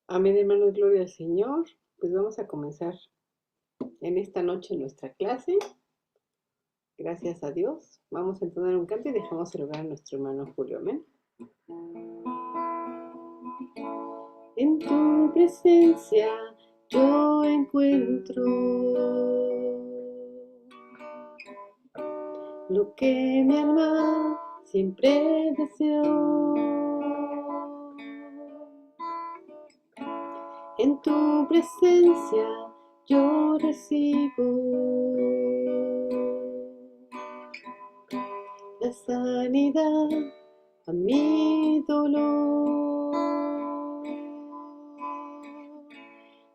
Amén, hermanos, gloria al Señor. Pues vamos a comenzar en esta noche nuestra clase. Gracias a Dios. Vamos a entonar un canto y dejamos el lugar a nuestro hermano Julio. Amén. En tu presencia yo encuentro lo que mi alma siempre deseó. En tu presencia yo recibo la sanidad a mi dolor.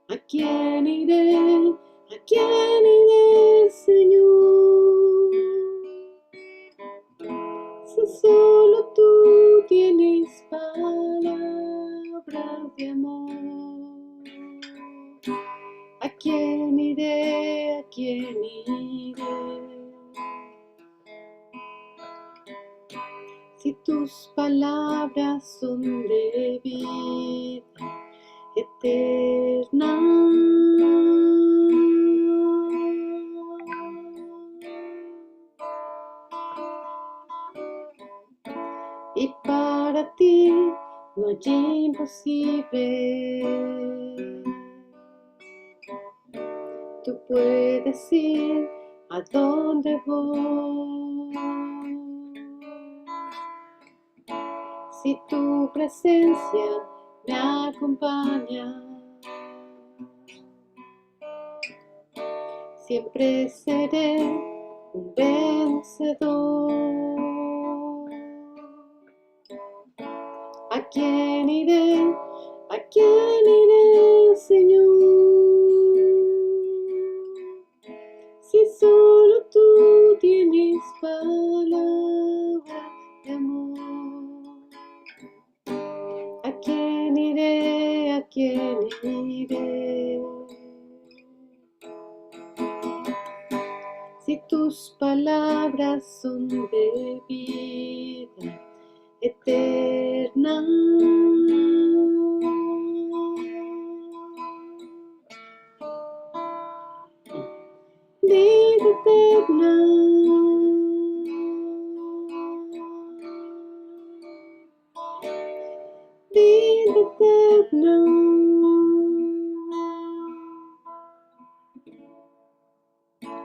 ¿A quién iré? ¿A quién iré, Señor? Si solo tú tienes palabras de amor. ¿A quién iré? ¿A quién iré? Si tus palabras son de vida eterna. Y para ti no hay imposible. Tú puedes ir a donde voy. Si tu presencia me acompaña, siempre seré un vencedor. ¿A quién iré? ¿A quién iré, Señor? Si solo tú tienes palabra de amor. ¿A quién iré? ¿A quién iré? Si tus palabras son de vida eterna. Vida eterna. Vida eterna.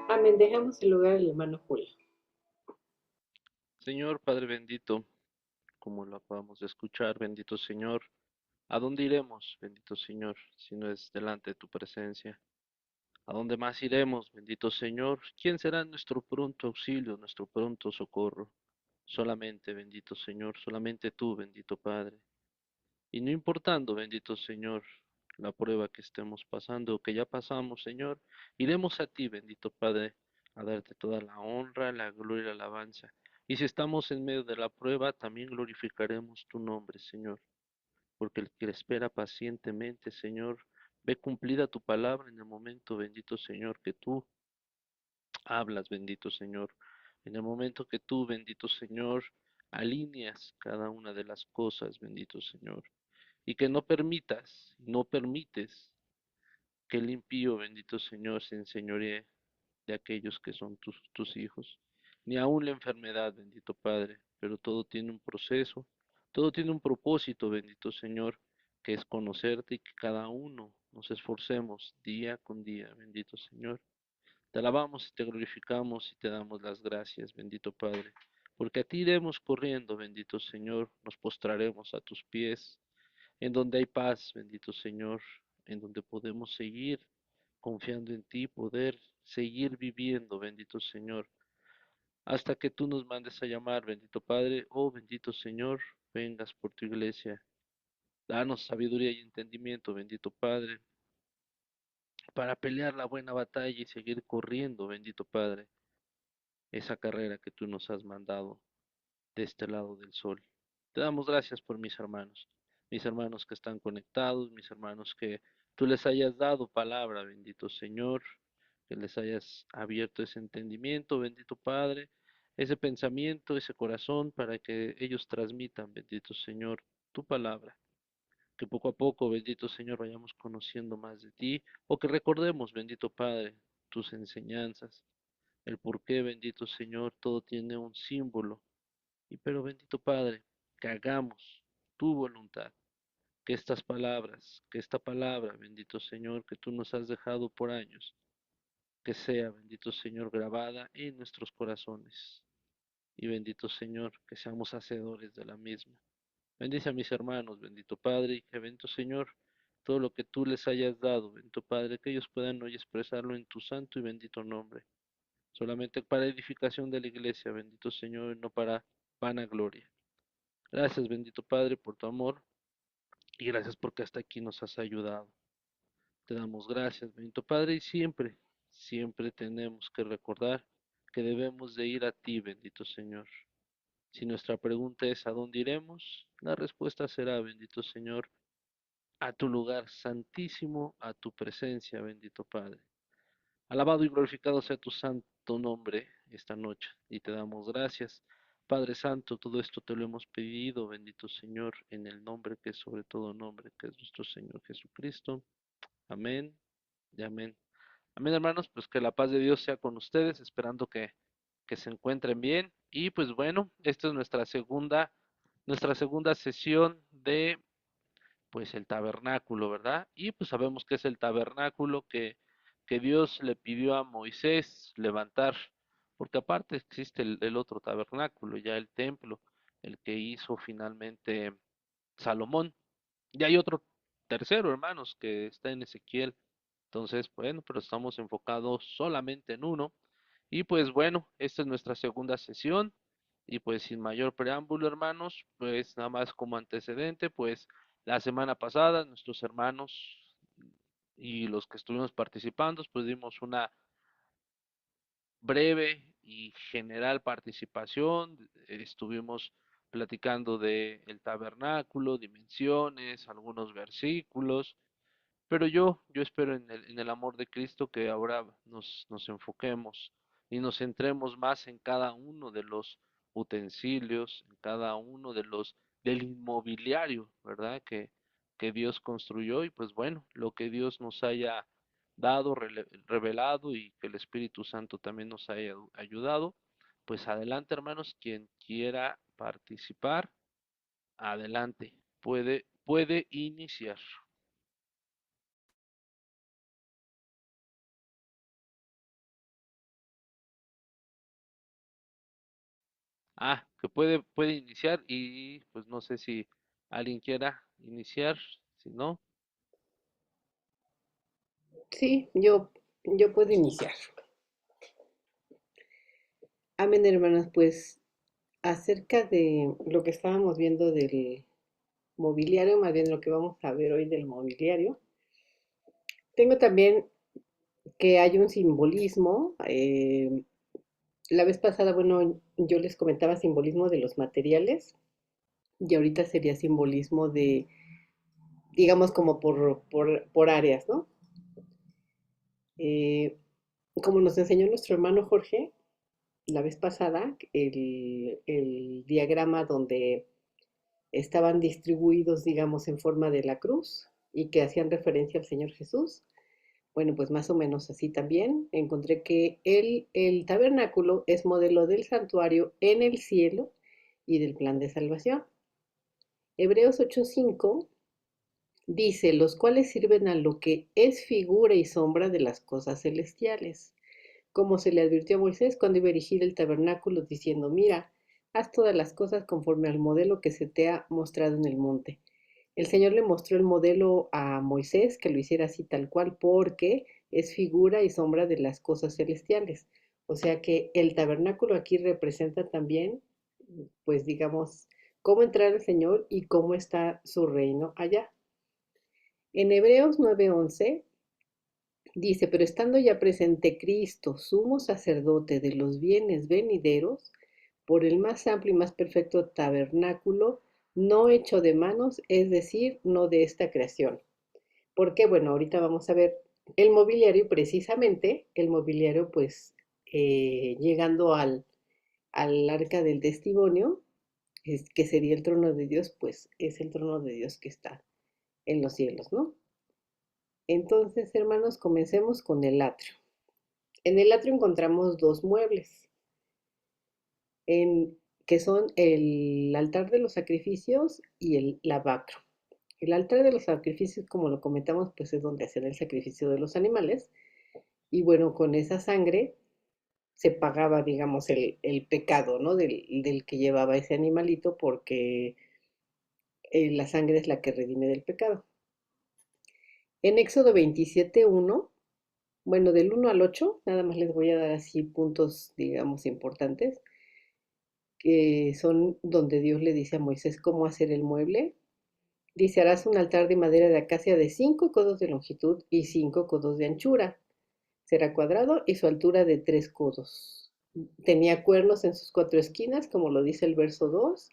Amén. Dejamos el lugar al hermano Julio. Señor Padre bendito, como lo acabamos de escuchar, bendito Señor, ¿a dónde iremos, bendito Señor, si no es delante de tu presencia? ¿A dónde más iremos, bendito Señor? ¿Quién será nuestro pronto auxilio, nuestro pronto socorro? Solamente, bendito Señor, solamente tú, bendito Padre. Y no importando, bendito Señor, la prueba que estemos pasando o que ya pasamos, Señor, iremos a ti, bendito Padre, a darte toda la honra, la gloria y la alabanza. Y si estamos en medio de la prueba, también glorificaremos tu nombre, Señor, porque el que espera pacientemente, Señor, ve cumplida tu palabra en el momento, bendito Señor, que tú hablas, bendito Señor. En el momento que tú, bendito Señor, alineas cada una de las cosas, bendito Señor, y que no permitas, no permites que el impío, bendito Señor, se enseñoree de aquellos que son tus hijos, ni aun la enfermedad, bendito Padre, pero todo tiene un proceso, todo tiene un propósito, bendito Señor, que es conocerte y que cada uno nos esforcemos día con día, bendito Señor. Te alabamos y te glorificamos y te damos las gracias, bendito Padre, porque a ti iremos corriendo, bendito Señor, nos postraremos a tus pies, en donde hay paz, bendito Señor, en donde podemos seguir confiando en ti, poder seguir viviendo, bendito Señor, hasta que tú nos mandes a llamar, bendito Padre, oh bendito Señor, vengas por tu iglesia. Danos sabiduría y entendimiento, bendito Padre, para pelear la buena batalla y seguir corriendo, bendito Padre, esa carrera que tú nos has mandado de este lado del sol. Te damos gracias por mis hermanos que están conectados, mis hermanos que tú les hayas dado palabra, bendito Señor, que les hayas abierto ese entendimiento, bendito Padre, ese pensamiento, ese corazón, para que ellos transmitan, bendito Señor, tu palabra. que poco a poco, bendito Señor, vayamos conociendo más de ti, o que recordemos, bendito Padre, tus enseñanzas, el por qué, bendito Señor, todo tiene un símbolo, y pero bendito Padre, que hagamos tu voluntad, que estas palabras, que esta palabra, bendito Señor, que tú nos has dejado por años, que sea, bendito Señor, grabada en nuestros corazones. Y bendito Señor, que seamos hacedores de la misma. Bendice a mis hermanos, bendito Padre, y que bendito Señor, todo lo que tú les hayas dado, bendito Padre, que ellos puedan hoy expresarlo en tu santo y bendito nombre, solamente para edificación de la iglesia, bendito Señor, y no para vanagloria. Gracias, bendito Padre, por tu amor, y gracias porque hasta aquí nos has ayudado. Te damos gracias, bendito Padre, y siempre, siempre tenemos que recordar que debemos de ir a ti, bendito Señor. Si nuestra pregunta es ¿a dónde iremos? La respuesta será, bendito Señor, a tu lugar santísimo, a tu presencia, bendito Padre. Alabado y glorificado sea tu santo nombre esta noche, y te damos gracias. Padre Santo, todo esto te lo hemos pedido, bendito Señor, en el nombre que es sobre todo nombre, que es nuestro Señor Jesucristo. Amén y amén. Amén, hermanos, pues que la paz de Dios sea con ustedes, esperando que se encuentren bien. Y pues bueno, esta es nuestra segunda sesión de pues el tabernáculo, ¿verdad? Y pues sabemos que es el tabernáculo que Dios le pidió a Moisés levantar, porque aparte existe el otro tabernáculo, ya el templo, el que hizo finalmente Salomón. Y hay otro tercero, hermanos, que está en Ezequiel. Entonces, bueno, pero estamos enfocados solamente en uno. Y pues bueno, esta es nuestra segunda sesión. Y pues sin mayor preámbulo, hermanos, pues nada más como antecedente, pues la semana pasada nuestros hermanos y los que estuvimos participando, pues dimos una breve y general participación. Estuvimos platicando de el tabernáculo, dimensiones, algunos versículos, pero yo espero en el amor de Cristo que ahora nos enfoquemos y nos centremos más en cada uno de los utensilios, en cada uno de del inmobiliario, ¿verdad? Que Dios construyó y pues bueno, lo que Dios nos haya dado, revelado y que el Espíritu Santo también nos haya ayudado. Pues adelante, hermanos, quien quiera participar, adelante, puede iniciar. Que puede iniciar y pues no sé si alguien quiera iniciar, si no, Sí, yo puedo iniciar. Amén, hermanas, pues acerca de lo que estábamos viendo del mobiliario, más bien lo que vamos a ver hoy del mobiliario, tengo también que hay un simbolismo. La vez pasada, bueno, yo les comentaba simbolismo de los materiales y ahorita sería simbolismo de, digamos, como por áreas, ¿no? Eh, como nos enseñó nuestro hermano Jorge la vez pasada, el diagrama donde estaban distribuidos, digamos, en forma de la cruz y que hacían referencia al Señor Jesús. Bueno, pues más o menos así también. Encontré que el tabernáculo es modelo del santuario en el cielo y del plan de salvación. Hebreos 8:5 dice, los cuales sirven a lo que es figura y sombra de las cosas celestiales, como se le advirtió a Moisés cuando iba a erigir el tabernáculo, diciendo, mira, haz todas las cosas conforme al modelo que se te ha mostrado en el monte. El Señor le mostró el modelo a Moisés, que lo hiciera así tal cual, porque es figura y sombra de las cosas celestiales. O sea que el tabernáculo aquí representa también, pues digamos, cómo entrar al Señor y cómo está su reino allá. En Hebreos 9:11 dice, pero estando ya presente Cristo, sumo sacerdote de los bienes venideros, por el más amplio y más perfecto tabernáculo, no hecho de manos, es decir, no de esta creación. Porque, bueno, ahorita vamos a ver el mobiliario, precisamente el mobiliario, pues, llegando al arca del testimonio, que sería el trono de Dios, pues es el trono de Dios que está en los cielos, ¿no? Entonces, hermanos, comencemos con el atrio. En el atrio encontramos dos muebles, que son el altar de los sacrificios y el lavacro. El altar de los sacrificios, como lo comentamos, pues es donde hacían el sacrificio de los animales. Y bueno, con esa sangre se pagaba, digamos, el pecado, ¿no? Del que llevaba ese animalito, porque la sangre es la que redime del pecado. En Éxodo 27:1, bueno, del 1 al 8, nada más les voy a dar así puntos, digamos, importantes, que son donde Dios le dice a Moisés cómo hacer el mueble. Dice, harás un altar de madera de acacia de 5 codos de longitud y 5 codos de anchura. Será cuadrado y su altura de 3 codos. Tenía cuernos en sus 4 esquinas, como lo dice el verso 2,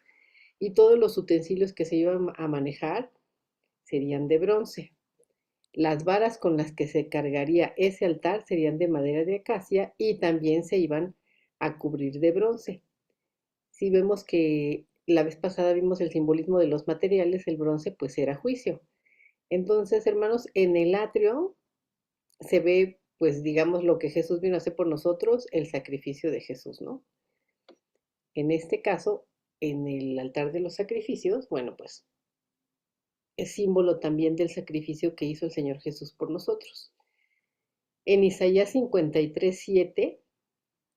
y todos los utensilios que se iban a manejar serían de bronce. Las varas con las que se cargaría ese altar serían de madera de acacia y también se iban a cubrir de bronce. Si vemos que la vez pasada vimos el simbolismo de los materiales, el bronce pues era juicio. Entonces, hermanos, en el atrio se ve, pues digamos, lo que Jesús vino a hacer por nosotros, el sacrificio de Jesús, ¿no? En este caso, en el altar de los sacrificios, bueno, pues es símbolo también del sacrificio que hizo el Señor Jesús por nosotros. En Isaías 53:7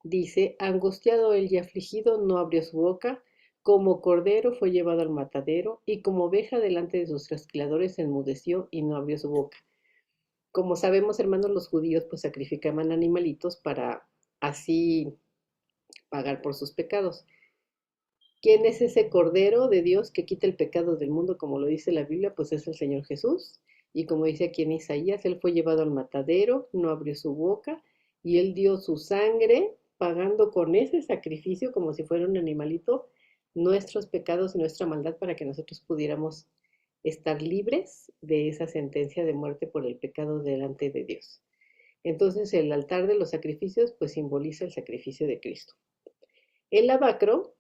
dice, angustiado él y afligido, no abrió su boca, como cordero fue llevado al matadero, y como oveja delante de sus trasquiladores enmudeció y no abrió su boca. Como sabemos, hermanos, los judíos pues sacrificaban animalitos para así pagar por sus pecados. ¿Quién es ese Cordero de Dios que quita el pecado del mundo, como lo dice la Biblia? Pues es el Señor Jesús. Y como dice aquí en Isaías, Él fue llevado al matadero, no abrió su boca, y Él dio su sangre, pagando con ese sacrificio, como si fuera un animalito, nuestros pecados y nuestra maldad para que nosotros pudiéramos estar libres de esa sentencia de muerte por el pecado delante de Dios. Entonces el altar de los sacrificios pues simboliza el sacrificio de Cristo. El lavacro,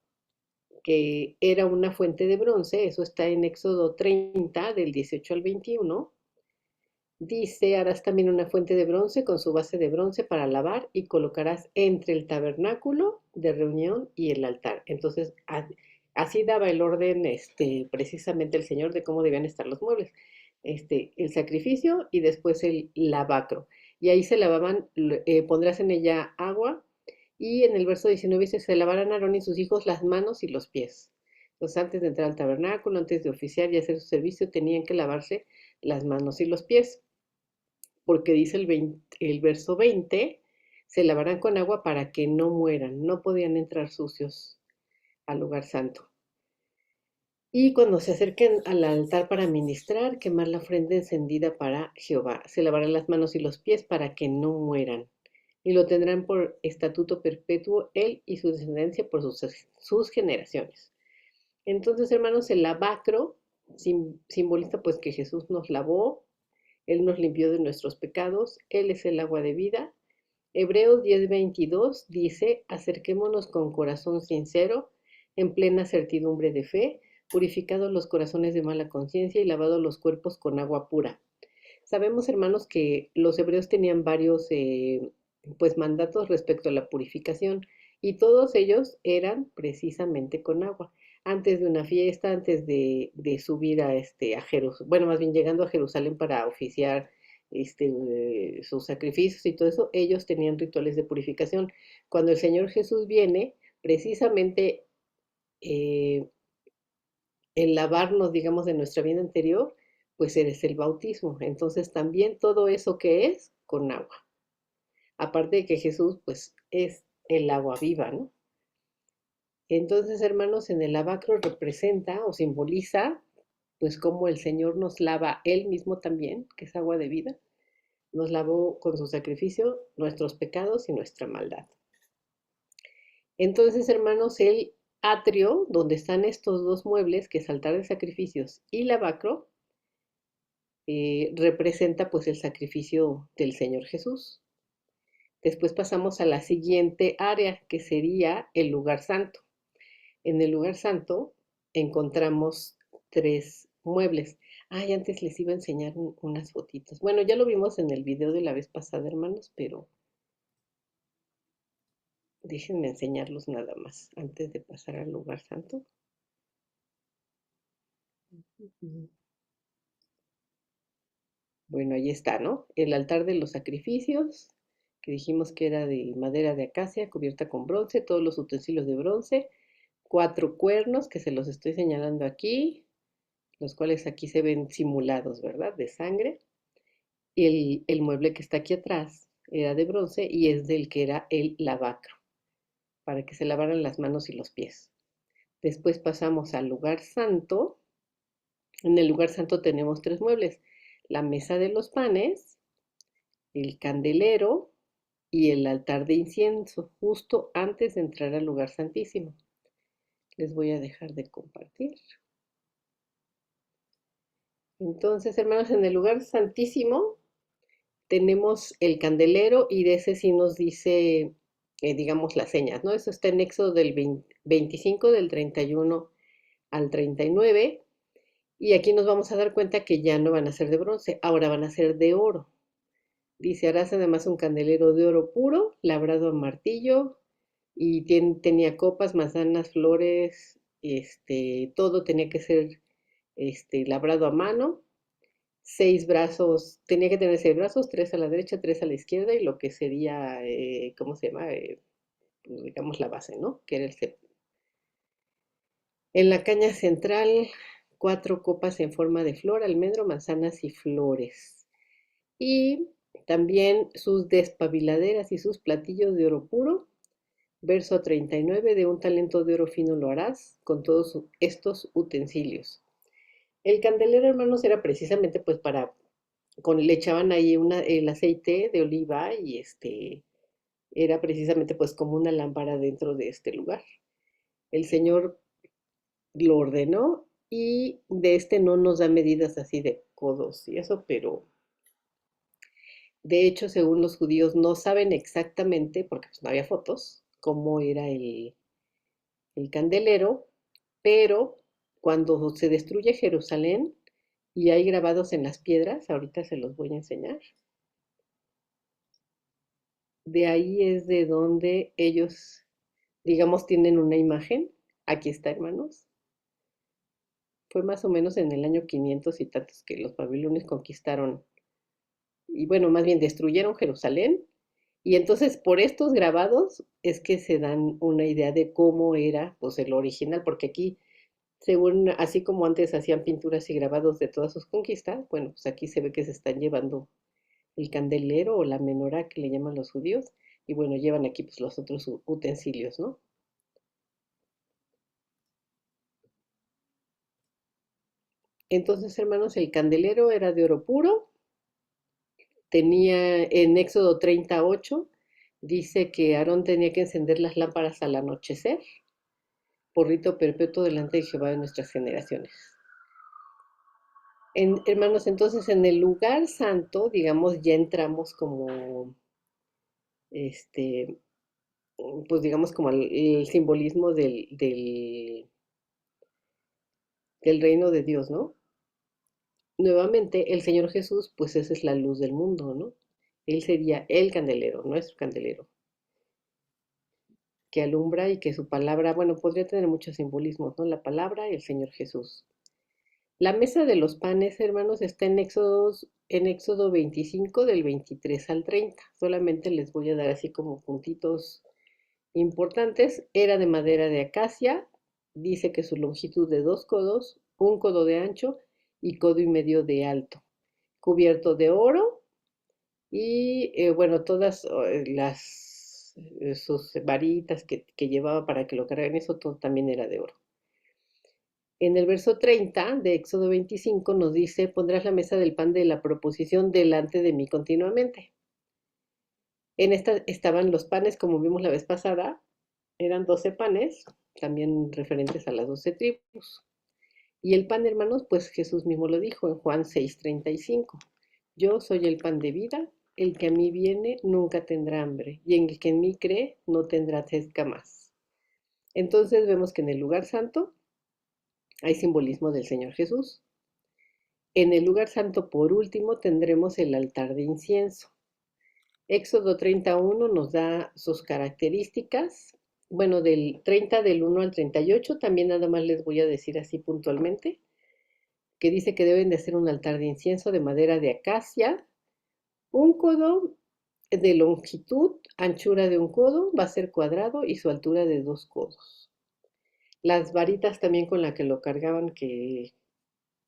que era una fuente de bronce, eso está en Éxodo 30, del 18 al 21, dice, harás también una fuente de bronce con su base de bronce para lavar y colocarás entre el tabernáculo de reunión y el altar. Entonces, así daba el orden precisamente el Señor de cómo debían estar los muebles. El sacrificio y después el lavacro. Y ahí se lavaban, pondrás en ella agua, y en el verso 19 dice, se lavarán Aarón y sus hijos las manos y los pies. Entonces, antes de entrar al tabernáculo, antes de oficiar y hacer su servicio, tenían que lavarse las manos y los pies, porque dice el verso 20, se lavarán con agua para que no mueran, no podían entrar sucios al lugar santo. Y cuando se acerquen al altar para ministrar, quemar la ofrenda encendida para Jehová. Se lavarán las manos y los pies para que no mueran. Y lo tendrán por estatuto perpetuo él y su descendencia por sus generaciones. Entonces, hermanos, el lavacro simboliza pues que Jesús nos lavó, Él nos limpió de nuestros pecados, Él es el agua de vida. Hebreos 10:22 dice, acerquémonos con corazón sincero, en plena certidumbre de fe, purificados los corazones de mala conciencia y lavados los cuerpos con agua pura. Sabemos, hermanos, que los hebreos tenían varios pues mandatos respecto a la purificación, y todos ellos eran precisamente con agua. Antes de una fiesta, antes de subir a Jerusalén, bueno, más bien llegando a Jerusalén para oficiar sus sacrificios y todo eso, ellos tenían rituales de purificación. Cuando el Señor Jesús viene, precisamente eh, el lavarnos, digamos, de nuestra vida anterior, pues es el bautismo. Entonces también todo eso que es con agua. Aparte de que Jesús, pues, es el agua viva, ¿no? Entonces, hermanos, en el lavacro representa o simboliza, pues, cómo el Señor nos lava Él mismo también, que es agua de vida. Nos lavó con su sacrificio nuestros pecados y nuestra maldad. Entonces, hermanos, el atrio, donde están estos dos muebles, que es altar de sacrificios y lavacro, representa pues el sacrificio del Señor Jesús. Después pasamos a la siguiente área, que sería el lugar santo. En el lugar santo encontramos tres muebles. Ay, antes les iba a enseñar unas fotitos. Bueno, ya lo vimos en el video de la vez pasada, hermanos, pero déjenme enseñarlos nada más antes de pasar al lugar santo. Bueno, ahí está, ¿no? El altar de los sacrificios, que dijimos que era de madera de acacia cubierta con bronce, todos los utensilios de bronce, 4 cuernos que se los estoy señalando aquí, los cuales aquí se ven simulados, ¿verdad? De sangre. Y el mueble que está aquí atrás era de bronce y es del que era el lavacro, para que se lavaran las manos y los pies. Después pasamos al lugar santo. En el lugar santo tenemos 3 muebles: la mesa de los panes, el candelero y el altar de incienso, justo antes de entrar al lugar santísimo. Les voy a dejar de compartir. Entonces, hermanos, en el lugar santísimo tenemos el candelero y de ese sí nos dice, digamos, las señas, ¿no? Eso está en Éxodo del 25, del 31 al 39. Y aquí nos vamos a dar cuenta que ya no van a ser de bronce, ahora van a ser de oro. Dice, harás además un candelero de oro puro, labrado a martillo, y tenía copas, manzanas, flores, todo tenía que ser labrado a mano. 6 brazos, tenía que tener 6 brazos, 3 a la derecha, 3 a la izquierda, y lo que sería, ¿cómo se llama? Pues, digamos la base, ¿no? Que era el cepillo. En la caña central, 4 copas en forma de flor, almendro, manzanas y flores. Y también sus despabiladeras y sus platillos de oro puro. Verso 39, de un talento de oro fino lo harás con todos estos utensilios. El candelero, hermanos, era precisamente pues le echaban ahí el aceite de oliva y era precisamente pues como una lámpara dentro de este lugar. El Señor lo ordenó y de no nos da medidas así de codos y eso, pero de hecho, según los judíos, no saben exactamente, porque pues, no había fotos, cómo era el candelero, pero cuando se destruye Jerusalén y hay grabados en las piedras, ahorita se los voy a enseñar, de ahí es de donde ellos, digamos, tienen una imagen. Aquí está, hermanos. Fue más o menos en el año 500 y tantos que los babilonios conquistaron, y bueno, más bien destruyeron Jerusalén. Y entonces por estos grabados es que se dan una idea de cómo era pues el original, porque aquí, según así como antes hacían pinturas y grabados de todas sus conquistas, bueno, pues aquí se ve que se están llevando el candelero o la menorá que le llaman los judíos, y bueno, llevan aquí pues los otros utensilios, ¿no? Entonces, hermanos, el candelero era de oro puro, tenía en Éxodo 38, dice que Aarón tenía que encender las lámparas al anochecer, por rito perpetuo delante de Jehová de nuestras generaciones. Hermanos, entonces en el lugar santo, digamos, ya entramos como, este, pues digamos como el simbolismo del reino de Dios, ¿no? Nuevamente, el Señor Jesús, pues esa es la luz del mundo, ¿no? Él sería el candelero, nuestro candelero, que alumbra y que su palabra, bueno, podría tener muchos simbolismos, ¿no? La palabra y el Señor Jesús. La mesa de los panes, hermanos, está en Éxodo 25 del 23 al 30. Solamente les voy a dar así como puntitos importantes. Era de madera de acacia, dice que su longitud de 2 codos, 1 codo de ancho y 1,5 codos de alto, cubierto de oro y bueno, todas sus varitas que llevaba para que lo cargaran, eso todo también era de oro. En el verso 30 de Éxodo 25 nos dice, pondrás la mesa del pan de la proposición delante de mí continuamente. En esta estaban los panes, como vimos la vez pasada, eran 12 panes, también referentes a las 12 tribus. Y el pan, hermanos, pues Jesús mismo lo dijo en Juan 6:35. Yo soy el pan de vida, el que a mí viene nunca tendrá hambre, y en el que en mí cree no tendrá sed jamás. Entonces vemos que en el lugar santo hay simbolismo del Señor Jesús. En el lugar santo, por último, tendremos el altar de incienso. Éxodo 31 nos da sus características. Bueno, del 30 del 1 al 38, también nada más les voy a decir así puntualmente, que dice que deben de hacer un altar de incienso de madera de acacia, un codo de longitud, anchura de un codo, va a ser cuadrado y su altura de 2 codos. Las varitas también con las que lo cargaban, que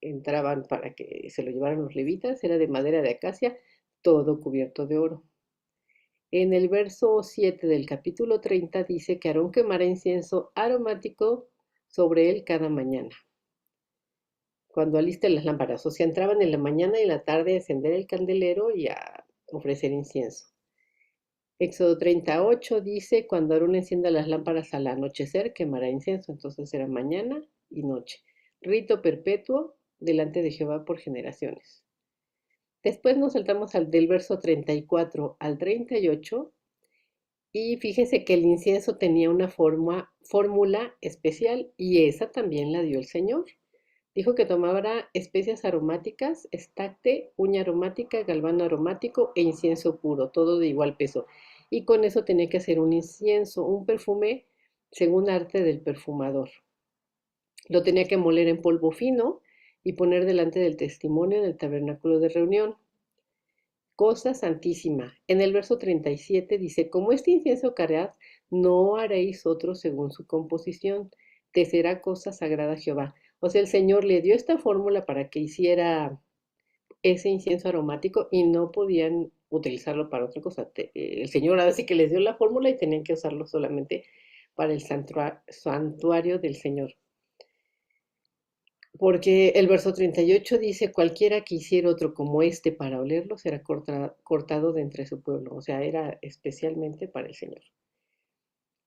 entraban para que se lo llevaran los levitas, era de madera de acacia, todo cubierto de oro. En el verso 7 del capítulo 30 dice que Aarón quemará incienso aromático sobre él cada mañana, cuando aliste las lámparas. O sea, entraban en la mañana y en la tarde a encender el candelero y a ofrecer incienso. Éxodo 38 dice, cuando Aarón encienda las lámparas al anochecer, quemará incienso. Entonces era mañana y noche. Rito perpetuo delante de Jehová por generaciones. Después nos saltamos del verso 34 al 38 y fíjese que el incienso tenía una fórmula especial y esa también la dio el Señor. Dijo que tomara especias aromáticas, estacte, uña aromática, galvano aromático e incienso puro, todo de igual peso. Y con eso tenía que hacer un incienso, un perfume según arte del perfumador. Lo tenía que moler en polvo fino y poner delante del testimonio en el tabernáculo de reunión. Cosa santísima. En el verso 37 dice, como este incienso cargad, no haréis otro según su composición, te será cosa sagrada a Jehová. O sea, el Señor le dio esta fórmula para que hiciera ese incienso aromático y no podían utilizarlo para otra cosa. El Señor ahora sí que les dio la fórmula y tenían que usarlo solamente para el santuario del Señor. Porque el verso 38 dice, cualquiera que hiciera otro como este para olerlo será cortado de entre su pueblo. O sea, era especialmente para el Señor.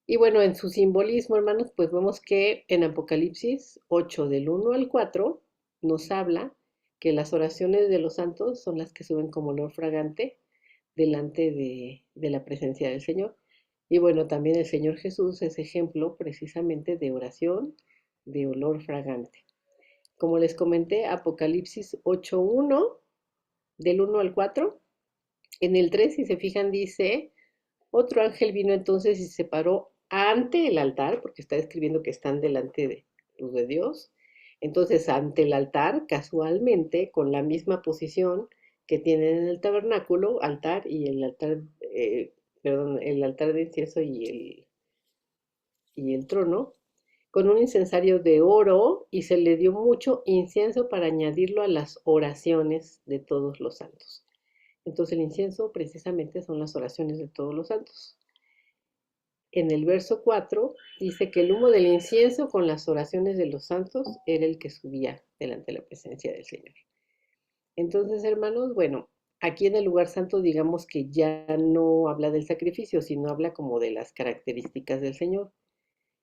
Y bueno, en su simbolismo, hermanos, pues vemos que en Apocalipsis 8, del 1 al 4, nos habla que las oraciones de los santos son las que suben como olor fragante delante de la presencia del Señor. Y bueno, también el Señor Jesús es ejemplo precisamente de oración de olor fragante. Como les comenté, Apocalipsis 8:1, del 1 al 4. En el 3, si se fijan, dice, otro ángel vino entonces y se paró ante el altar, porque está describiendo que están delante de luz de Dios. Entonces, ante el altar, casualmente, con la misma posición que tienen en el tabernáculo, altar y el altar, el altar de incienso y el trono, con un incensario de oro y se le dio mucho incienso para añadirlo a las oraciones de todos los santos. Entonces el incienso precisamente son las oraciones de todos los santos. En el verso 4 dice que el humo del incienso con las oraciones de los santos era el que subía delante de la presencia del Señor. Entonces, hermanos, bueno, aquí en el lugar santo digamos que ya no habla del sacrificio, sino habla como de las características del Señor.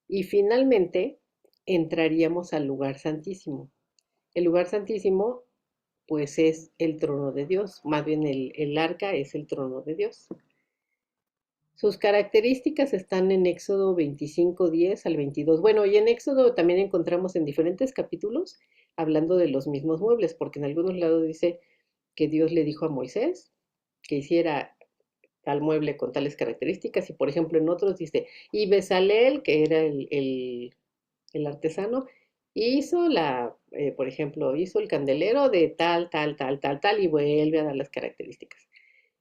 Y finalmente entraríamos al lugar santísimo. El lugar santísimo, pues es el trono de Dios, más bien el arca es el trono de Dios. Sus características están en Éxodo 25:10 al 22. Bueno, y en Éxodo también encontramos en diferentes capítulos hablando de los mismos muebles, porque en algunos lados dice que Dios le dijo a Moisés que hiciera tal mueble con tales características, y por ejemplo en otros dice, y Bezalel, que era el artesano, hizo por ejemplo, hizo el candelero de tal, tal, tal, tal, tal, y vuelve a dar las características.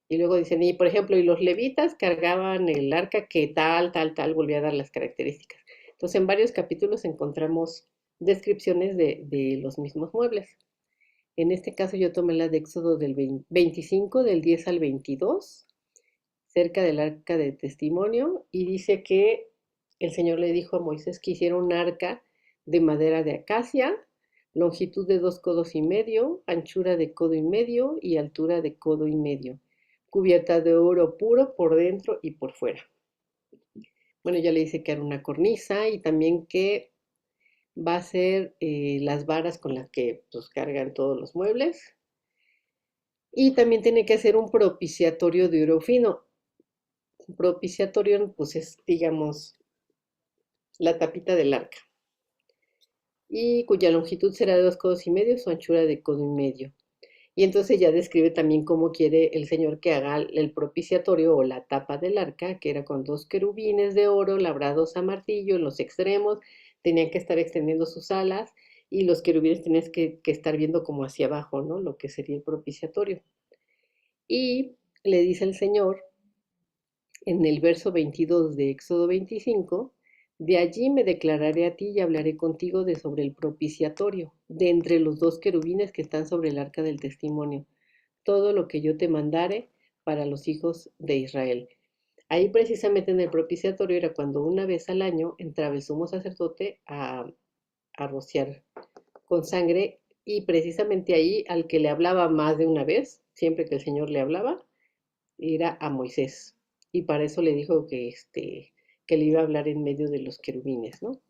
Y luego dicen, y por ejemplo, y los levitas cargaban el arca que tal, tal, tal, volvía a dar las características. Entonces, en varios capítulos encontramos descripciones de los mismos muebles. En este caso yo tomé la de Éxodo del 25, del 10 al 22, cerca del arca de testimonio, y dice que el Señor le dijo a Moisés que hiciera un arca de madera de acacia, longitud de 2 codos y medio, anchura de codo y medio y altura de codo y medio, cubierta de oro puro por dentro y por fuera. Bueno, ya le dice que era una cornisa y también que va a ser las varas con las que pues, cargan todos los muebles. Y también tiene que hacer un propiciatorio de oro fino. Un propiciatorio, pues es, digamos, la tapita del arca. y cuya longitud será de 2 codos y medio, su anchura de codo y medio. Y entonces ya describe también cómo quiere el Señor que haga el propiciatorio o la tapa del arca, que era con 2 querubines de oro labrados a martillo en los extremos, tenían que estar extendiendo sus alas y los querubines tenían que estar viendo como hacia abajo, ¿no? Lo que sería el propiciatorio. Y le dice el Señor en el verso 22 de Éxodo 25, de allí me declararé a ti y hablaré contigo de sobre el propiciatorio, de entre los 2 querubines que están sobre el arca del testimonio, todo lo que yo te mandare para los hijos de Israel. Ahí precisamente en el propiciatorio era cuando una vez al año entraba el sumo sacerdote a rociar con sangre y precisamente ahí al que le hablaba más de una vez, siempre que el Señor le hablaba, era a Moisés. Y para eso le dijo que le iba a hablar en medio de los querubines, ¿no?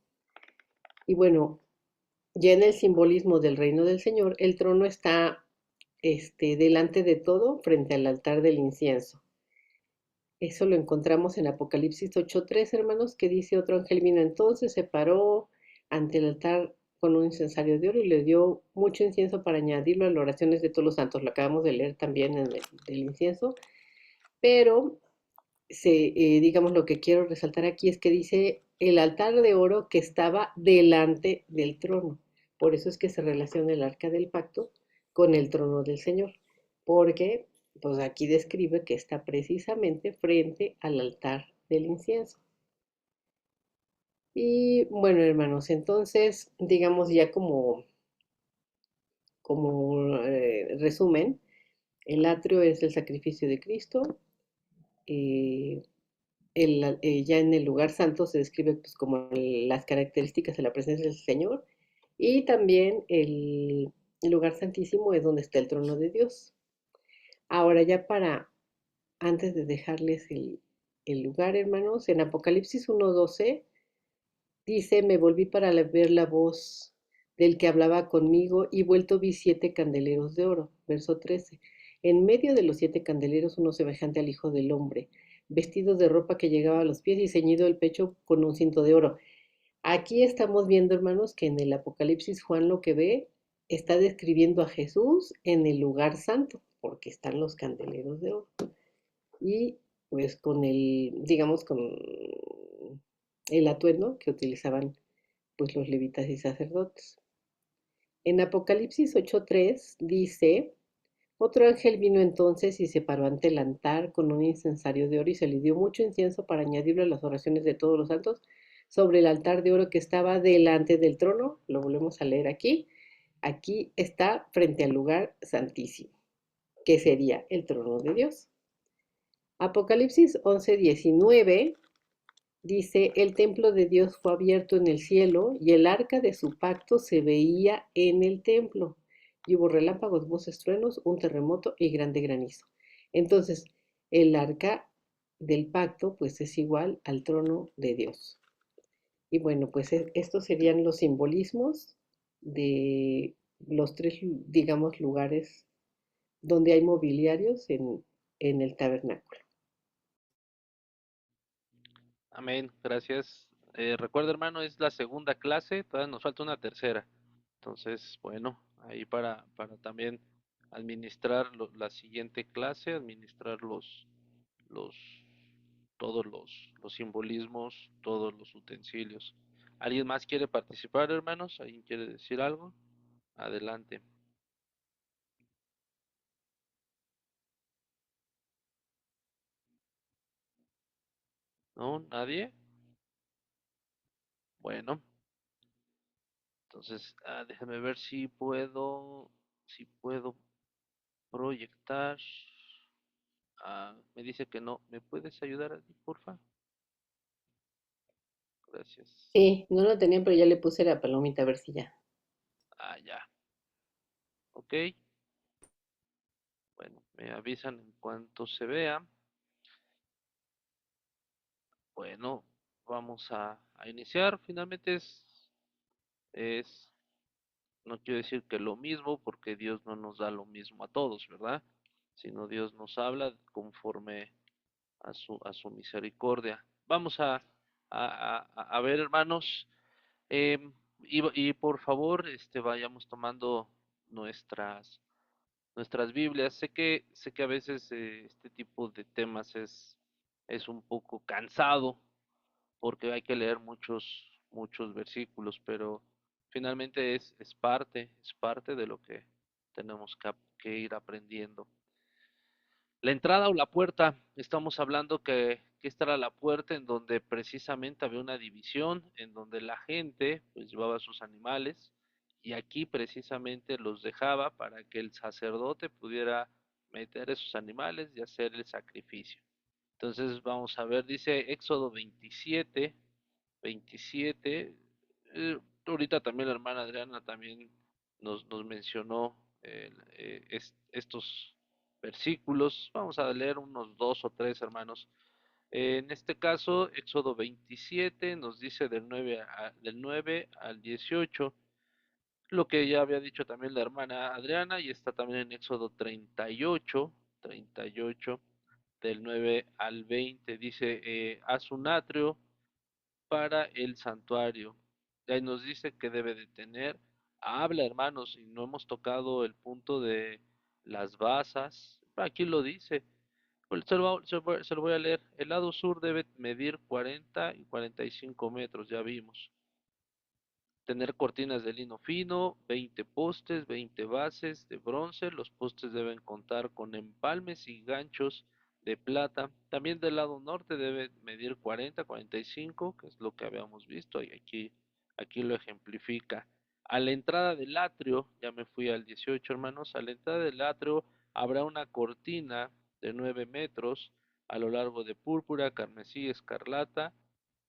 Y bueno, ya en el simbolismo del reino del Señor, el trono está delante de todo frente al altar del incienso. Eso lo encontramos en Apocalipsis 8:3, hermanos, que dice: otro ángel vino entonces, se paró ante el altar con un incensario de oro y le dio mucho incienso para añadirlo a las oraciones de todos los santos. Lo acabamos de leer también en del incienso, pero digamos, lo que quiero resaltar aquí es que dice el altar de oro que estaba delante del trono. Por eso es que se relaciona el arca del pacto con el trono del Señor, porque pues aquí describe que está precisamente frente al altar del incienso. Y bueno, hermanos, entonces, digamos ya como resumen, el atrio es el sacrificio de Cristo. eh, ya en el lugar santo se describe pues, como las características de la presencia del Señor, y también el lugar santísimo es donde está el trono de Dios. Ahora ya antes de dejarles el lugar, hermanos, en Apocalipsis 1:12 dice: me volví para ver la voz del que hablaba conmigo y vuelto vi 7 candeleros de oro. Verso 13. En medio de los 7 candeleros uno semejante al Hijo del Hombre, vestido de ropa que llegaba a los pies y ceñido el pecho con un cinto de oro. Aquí estamos viendo, hermanos, que en el Apocalipsis Juan lo que ve está describiendo a Jesús en el lugar santo, porque están los candeleros de oro. Y pues con digamos, con el atuendo que utilizaban pues los levitas y sacerdotes. En Apocalipsis 8:3 dice: otro ángel vino entonces y se paró ante el altar con un incensario de oro y se le dio mucho incienso para añadirlo a las oraciones de todos los santos sobre el altar de oro que estaba delante del trono. Lo volvemos a leer aquí. Aquí está frente al lugar santísimo, que sería el trono de Dios. Apocalipsis 11:19 dice: el templo de Dios fue abierto en el cielo y el arca de su pacto se veía en el templo. Y hubo relámpagos, voces, truenos, un terremoto y grande granizo. Entonces, el arca del pacto pues es igual al trono de Dios. Y bueno, pues estos serían los simbolismos de los tres, digamos, lugares donde hay mobiliarios en el tabernáculo. Amén, gracias. Recuerda, hermano, es la segunda clase, todavía nos falta una tercera. Entonces, bueno, ahí para también administrar la siguiente clase, administrar los, todos los simbolismos, todos los utensilios. ¿Alguien más quiere participar, hermanos? ¿Alguien quiere decir algo? Adelante. ¿No? ¿Nadie? Bueno, entonces, déjame ver si puedo proyectar. Me dice que no. ¿Me puedes ayudar aquí, porfa? Gracias. Sí, no lo tenía, pero ya le puse la palomita a ver si ya. Ya. Ok. Bueno, me avisan en cuanto se vea. Bueno, vamos a iniciar. Finalmente es, no quiero decir que lo mismo, porque Dios no nos da lo mismo a todos, ¿verdad? Sino Dios nos habla conforme a su misericordia. Vamos a ver, hermanos. Y por favor, vayamos tomando nuestras nuestras Biblias. Sé que a veces este tipo de temas es un poco cansado porque hay que leer muchos versículos, pero finalmente es parte de lo que tenemos que ir aprendiendo. La entrada o la puerta, estamos hablando que esta era la puerta en donde precisamente había una división, en donde la gente pues llevaba sus animales y aquí precisamente los dejaba para que el sacerdote pudiera meter esos animales y hacer el sacrificio. Entonces vamos a ver, dice Éxodo 27, ahorita también la hermana Adriana también nos mencionó estos versículos. Vamos a leer unos dos o tres, hermanos. En este caso, Éxodo 27 nos dice del 9 al 18, lo que ya había dicho también la hermana Adriana, y está también en Éxodo 38, del 9 al 20. Dice, haz un atrio para el santuario. Y ahí nos dice que debe de tener, habla hermanos, y no hemos tocado el punto de las basas. Aquí lo dice, pues se lo voy a leer. El lado sur debe medir 40 y 45 metros, ya vimos. Tener cortinas de lino fino, 20 postes, 20 bases de bronce. Los postes deben contar con empalmes y ganchos de plata. También del lado norte debe medir 40, 45, que es lo que habíamos visto, y aquí lo ejemplifica. A la entrada del atrio, ya me fui al 18, hermanos, a la entrada del atrio habrá una cortina de 9 metros a lo largo de púrpura, carmesí, escarlata,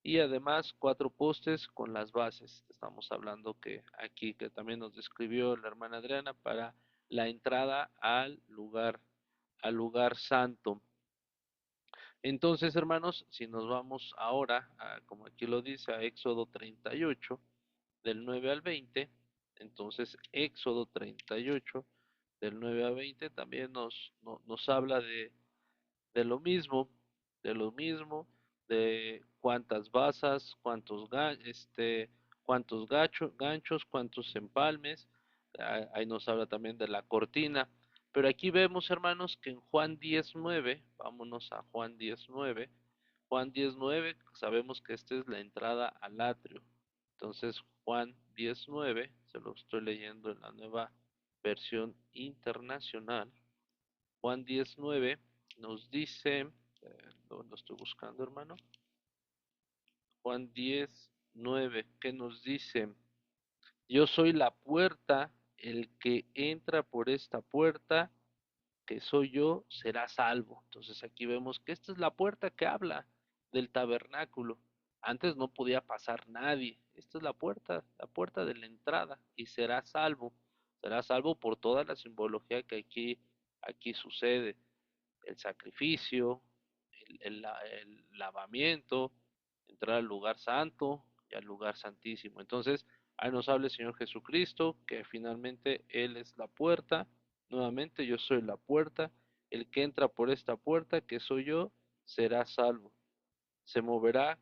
y además 4 postes con las bases. Estamos hablando que aquí que también nos describió la hermana Adriana para la entrada al lugar santo. Entonces, hermanos, si nos vamos ahora, como aquí lo dice, a Éxodo 38, del 9 al 20, entonces Éxodo 38, del 9 al 20, también nos habla de lo mismo, de lo mismo, de cuántas basas, ganchos, cuántos empalmes. Ahí nos habla también de la cortina. Pero aquí vemos, hermanos, que en Juan 19, vámonos a Juan 19, Juan 19, sabemos que esta es la entrada al atrio. Entonces, Juan 19, se lo estoy leyendo en la nueva versión internacional. Juan 19 nos dice, lo estoy buscando, hermano. Juan 19, ¿qué nos dice? Yo soy la puerta, el que entra por esta puerta, que soy yo, será salvo. Entonces aquí vemos que esta es la puerta que habla del tabernáculo. Antes no podía pasar nadie. Esta es la puerta de la entrada, y será salvo. Será salvo por toda la simbología que aquí sucede. El sacrificio, el lavamiento, entrar al lugar santo y al lugar santísimo. Entonces, ahí nos habla el Señor Jesucristo, que finalmente Él es la puerta. Nuevamente, yo soy la puerta. El que entra por esta puerta, que soy yo, será salvo. Se moverá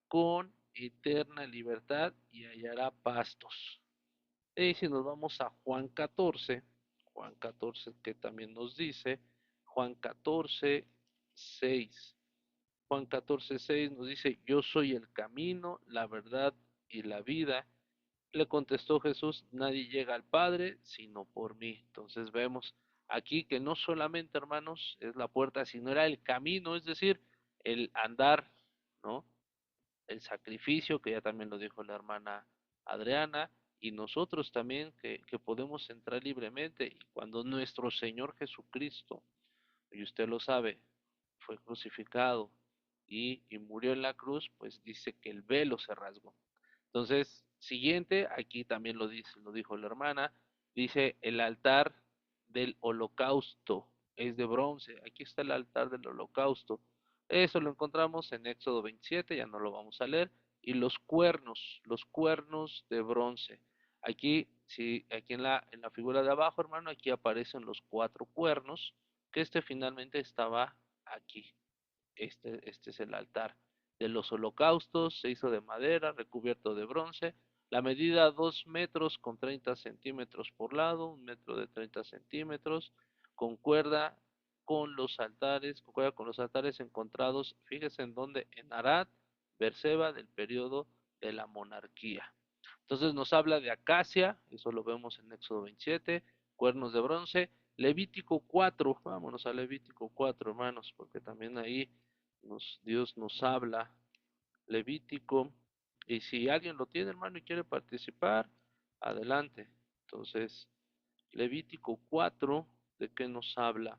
con eterna libertad y hallará pastos. Y si nos vamos a Juan 14 que también nos dice, Juan 14, 6. Juan 14, 6 nos dice, yo soy el camino, la verdad y la vida. Le contestó Jesús, nadie llega al Padre sino por mí. Entonces vemos aquí que no solamente, hermanos, es la puerta, sino era el camino, es decir, el andar, ¿no? El sacrificio, que ya también lo dijo la hermana Adriana, y nosotros también que podemos entrar libremente. Y cuando nuestro Señor Jesucristo, y usted lo sabe, fue crucificado y murió en la cruz, pues dice que el velo se rasgó. Entonces, siguiente, aquí también lo dice, lo dijo la hermana, dice el altar del holocausto es de bronce. Aquí está el altar del holocausto. Eso lo encontramos en Éxodo 27, ya no lo vamos a leer. Y los cuernos de bronce. Aquí, sí, aquí en la figura de abajo, hermano, aquí aparecen los 4 cuernos, que finalmente estaba aquí. Este es el altar de los holocaustos, se hizo de madera, recubierto de bronce. La medida 2 metros con 30 centímetros por lado, 1 metro de 30 centímetros, concuerda concuerda con los altares encontrados, fíjese en dónde, en Arad, Berseba, del periodo de la monarquía. Entonces nos habla de acacia, eso lo vemos en Éxodo 27, cuernos de bronce, Levítico 4, vámonos a Levítico 4, hermanos, porque también ahí Dios nos habla. Levítico, y si alguien lo tiene, hermano, y quiere participar, adelante. Entonces, Levítico 4, ¿de qué nos habla?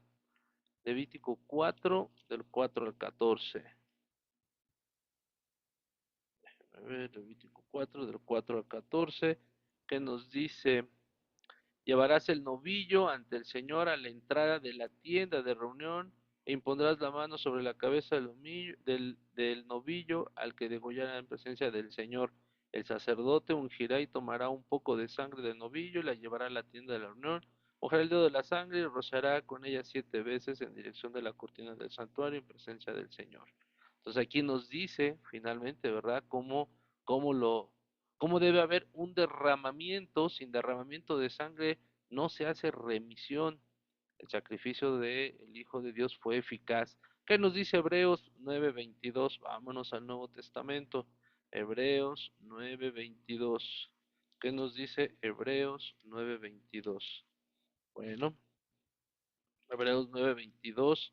Levítico 4, del 4 al 14. A ver, Levítico 4, del 4 al 14, ¿qué nos dice? Llevarás el novillo ante el Señor a la entrada de la tienda de reunión e impondrás la mano sobre la cabeza del novillo al que degollará en presencia del Señor. El sacerdote ungirá y tomará un poco de sangre del novillo y la llevará a la tienda de la reunión. Mojará el dedo de la sangre y rociará con ella 7 veces en dirección de la cortina del santuario en presencia del Señor. Entonces aquí nos dice finalmente, ¿verdad? Cómo lo, cómo debe haber un derramamiento. Sin derramamiento de sangre no se hace remisión. El sacrificio del Hijo de Dios fue eficaz. ¿Qué nos dice Hebreos 9:22? Vámonos al Nuevo Testamento. Hebreos 9:22. ¿Qué nos dice Hebreos 9:22? Bueno, Hebreos 9:22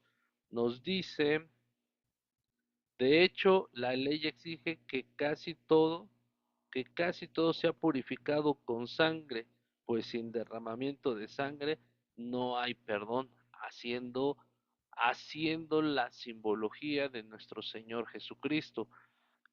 nos dice, de hecho, la ley exige que casi todo sea purificado con sangre, pues sin derramamiento de sangre no hay perdón, haciendo la simbología de nuestro Señor Jesucristo.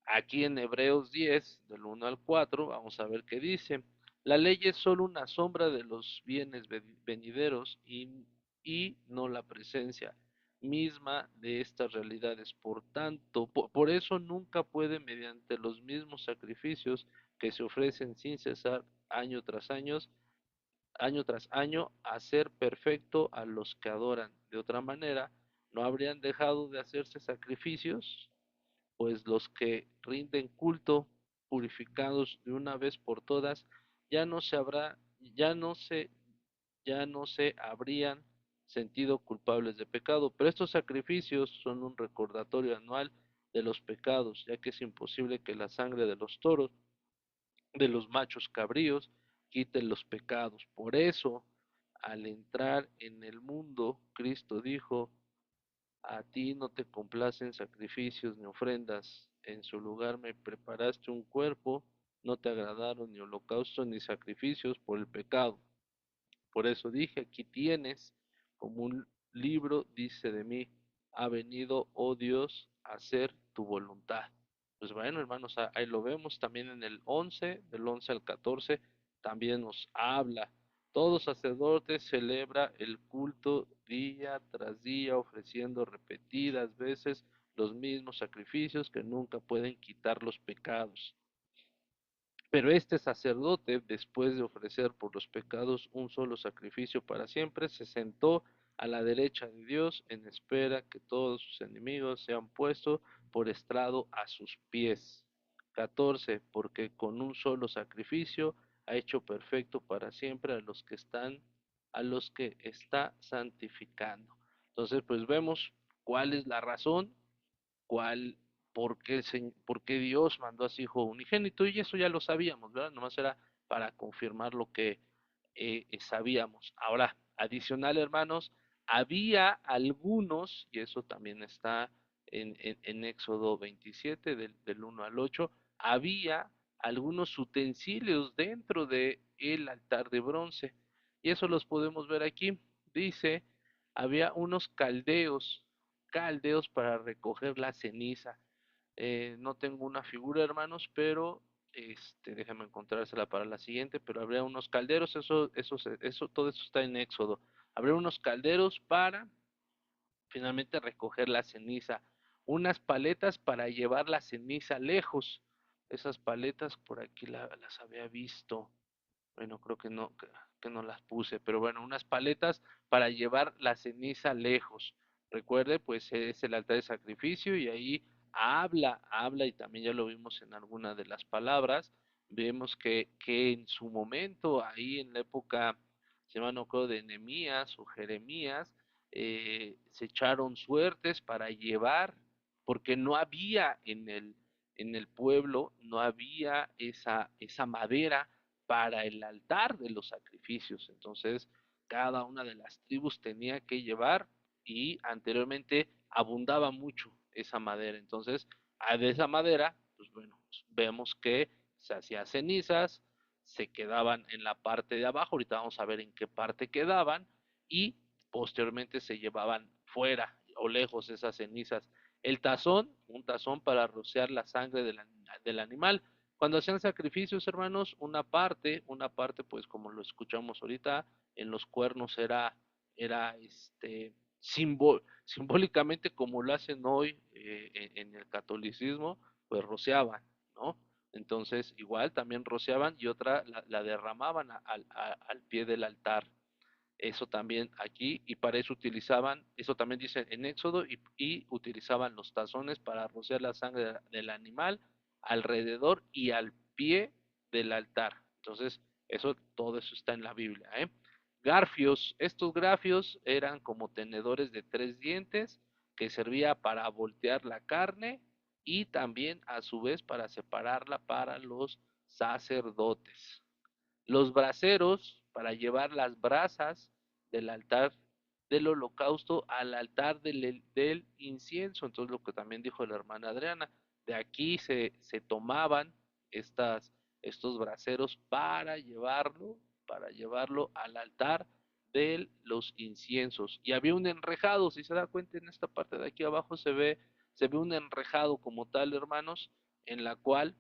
Aquí en Hebreos 10, del 1 al 4, vamos a ver qué dice. La ley es solo una sombra de los bienes venideros y no la presencia misma de estas realidades. Por tanto, por eso nunca puede, mediante los mismos sacrificios que se ofrecen sin cesar año tras año, hacer perfecto a los que adoran. De otra manera, no habrían dejado de hacerse sacrificios, pues los que rinden culto, purificados de una vez por todas, ya no se habrá, ya no se habrían sentido culpables de pecado. Pero estos sacrificios son un recordatorio anual de los pecados, ya que es imposible que la sangre de los toros, de los machos cabríos, quite los pecados. Por eso, al entrar en el mundo, Cristo dijo: a ti no te complacen sacrificios ni ofrendas, en su lugar me preparaste un cuerpo, no te agradaron ni holocaustos ni sacrificios por el pecado. Por eso dije, aquí tienes, como un libro dice de mí, ha venido, oh Dios, a hacer tu voluntad. Pues bueno, hermanos, ahí lo vemos también en el 11, del 11 al 14, también nos habla. Todo sacerdote celebra el culto día tras día, ofreciendo repetidas veces los mismos sacrificios que nunca pueden quitar los pecados. Pero este sacerdote, después de ofrecer por los pecados un solo sacrificio para siempre, se sentó a la derecha de Dios en espera que todos sus enemigos sean puestos por estrado a sus pies. 14. Porque con un solo sacrificio ha hecho perfecto para siempre a los que está santificando. Entonces, pues vemos cuál es la razón, cuál, por qué Dios mandó a su Hijo unigénito, y eso ya lo sabíamos, ¿verdad? Nomás era para confirmar lo que sabíamos. Ahora, adicional, hermanos, había algunos, y eso también está en Éxodo 27, del 1 al 8, había algunos utensilios dentro de el altar de bronce, y eso los podemos ver aquí. Dice, había unos caldeos para recoger la ceniza. No tengo una figura, hermanos, pero déjame encontrársela para la siguiente, pero habría unos calderos, todo eso está en Éxodo. Habría unos calderos para finalmente recoger la ceniza, unas paletas para llevar la ceniza lejos. Esas paletas por aquí las había visto. Bueno, creo que no las puse, pero bueno, unas paletas para llevar la ceniza lejos. Recuerde, pues es el altar de sacrificio y ahí habla, y también ya lo vimos en alguna de las palabras, Vemos que en su momento, ahí en la época, si mal no recuerdo, de Nehemías o Jeremías, se echaron suertes para llevar, porque no había en el pueblo, no había esa madera para el altar de los sacrificios. Entonces, cada una de las tribus tenía que llevar y anteriormente abundaba mucho esa madera. Entonces, de esa madera, pues bueno, vemos que se hacía cenizas, se quedaban en la parte de abajo, ahorita vamos a ver en qué parte quedaban, y posteriormente se llevaban fuera o lejos esas cenizas. El tazón, un tazón para rociar la sangre del animal. Cuando hacían sacrificios, hermanos, una parte, pues como lo escuchamos ahorita, en los cuernos era simbólicamente como lo hacen hoy en el catolicismo, pues rociaban, ¿no? Entonces, igual también rociaban y otra la derramaban al pie del altar. Eso también aquí, y para eso utilizaban, eso también dice en Éxodo, y utilizaban los tazones para rociar la sangre del animal alrededor y al pie del altar. Entonces, todo eso está en la Biblia, ¿eh? Garfios, estos garfios eran como tenedores de 3 dientes que servía para voltear la carne y también a su vez para separarla para los sacerdotes. Los braseros para llevar las brasas del altar del holocausto al altar del incienso. Entonces lo que también dijo la hermana Adriana, de aquí se tomaban estos braseros para llevarlo al altar de los inciensos. Y había un enrejado, si se da cuenta en esta parte de aquí abajo se ve un enrejado como tal, hermanos, en la cual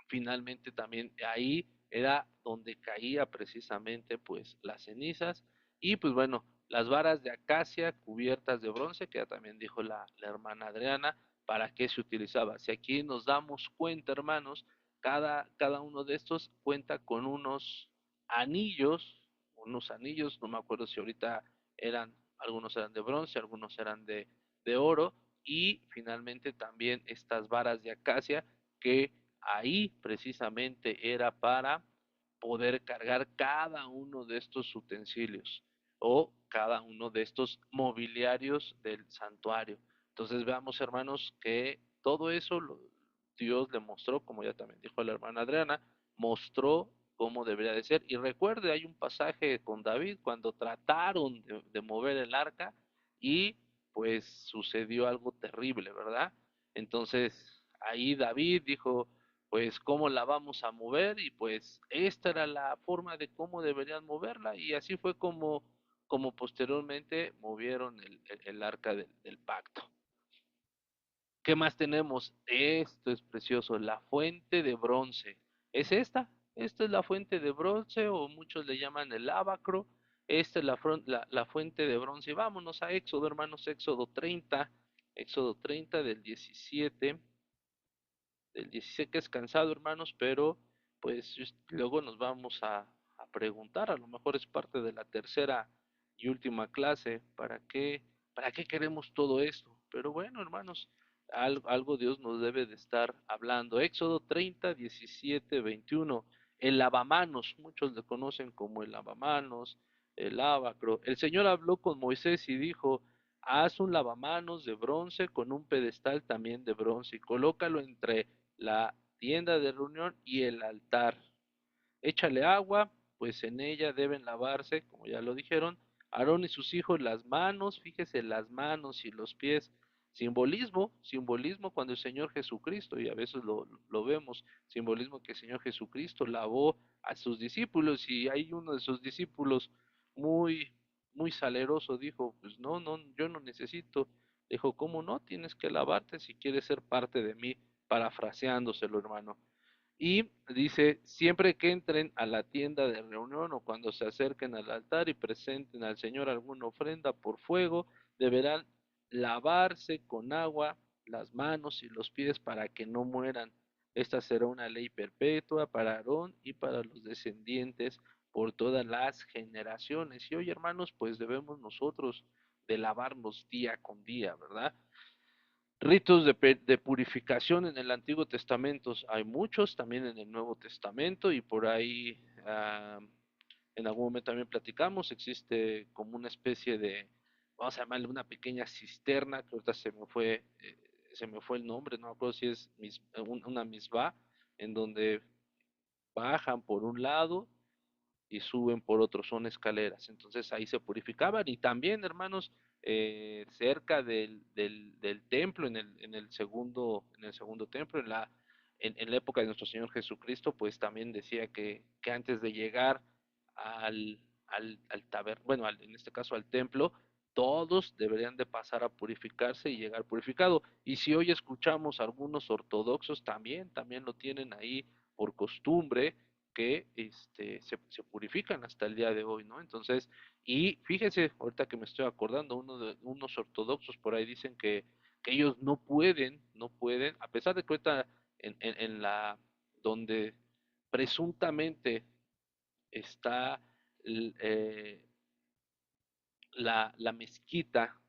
finalmente también ahí era donde caía precisamente pues las cenizas y pues bueno, las varas de acacia cubiertas de bronce, que ya también dijo la hermana Adriana, para qué se utilizaba. Si aquí nos damos cuenta, hermanos, cada uno de estos cuenta con unos anillos, no me acuerdo si ahorita algunos eran de bronce, algunos eran de oro, y finalmente también estas varas de acacia que ahí precisamente era para poder cargar cada uno de estos utensilios o cada uno de estos mobiliarios del santuario. Entonces veamos, hermanos, que todo eso Dios le mostró, como ya también dijo la hermana Adriana, mostró cómo debería de ser. Y recuerde, hay un pasaje con David cuando trataron de mover el arca y pues sucedió algo terrible, ¿verdad? Entonces ahí David dijo, pues cómo la vamos a mover y pues esta era la forma de cómo deberían moverla y así fue como posteriormente movieron el arca del pacto. ¿Qué más tenemos? Esto es precioso, la fuente de bronce. ¿Es esta? Esta es la fuente de bronce o muchos le llaman el ábacro. Esta es la fuente de bronce. Y vámonos a Éxodo, hermanos, Éxodo 30 del 17 que es cansado, hermanos, pero pues luego nos vamos a preguntar, a lo mejor es parte de la tercera y última clase, ¿para qué queremos todo esto? Pero bueno, hermanos, algo Dios nos debe de estar hablando. Éxodo 30, 17, 21, el lavamanos, muchos le conocen como el lavamanos, el lavacro. El Señor habló con Moisés y dijo, haz un lavamanos de bronce con un pedestal también de bronce y colócalo entre la tienda de reunión y el altar. Échale agua, pues en ella deben lavarse, como ya lo dijeron, Aarón y sus hijos las manos, fíjese las manos y los pies. Simbolismo cuando el Señor Jesucristo, y a veces lo vemos, simbolismo que el Señor Jesucristo lavó a sus discípulos y hay uno de sus discípulos muy, muy saleroso, dijo, pues no, no, yo no necesito. Dijo, ¿cómo no? Tienes que lavarte si quieres ser parte de mí, parafraseándoselo, hermano. Y dice, siempre que entren a la tienda de reunión o cuando se acerquen al altar y presenten al Señor alguna ofrenda por fuego, deberán lavarse con agua las manos y los pies para que no mueran. Esta será una ley perpetua para Aarón y para los descendientes por todas las generaciones. Y hoy, hermanos, pues debemos nosotros de lavarnos día con día, ¿verdad? Ritos de purificación en el Antiguo Testamento hay muchos, también en el Nuevo Testamento y por ahí en algún momento también platicamos, existe como una especie de, vamos a llamarle una pequeña cisterna, que ahorita se me fue el nombre, no me acuerdo si es una misbah, en donde bajan por un lado y suben por otros, son escaleras. Entonces ahí se purificaban y también, hermanos, cerca del templo, en el segundo templo, en la época de nuestro Señor Jesucristo, pues también decía que antes de llegar bueno, en este caso al templo, todos deberían de pasar a purificarse y llegar purificado. Y si hoy escuchamos algunos ortodoxos también lo tienen ahí por costumbre, que se purifican hasta el día de hoy, ¿no? Entonces, y fíjese, ahorita que me estoy acordando, unos ortodoxos por ahí dicen que ellos no pueden, a pesar de que ahorita en donde presuntamente está l- eh, la mezquita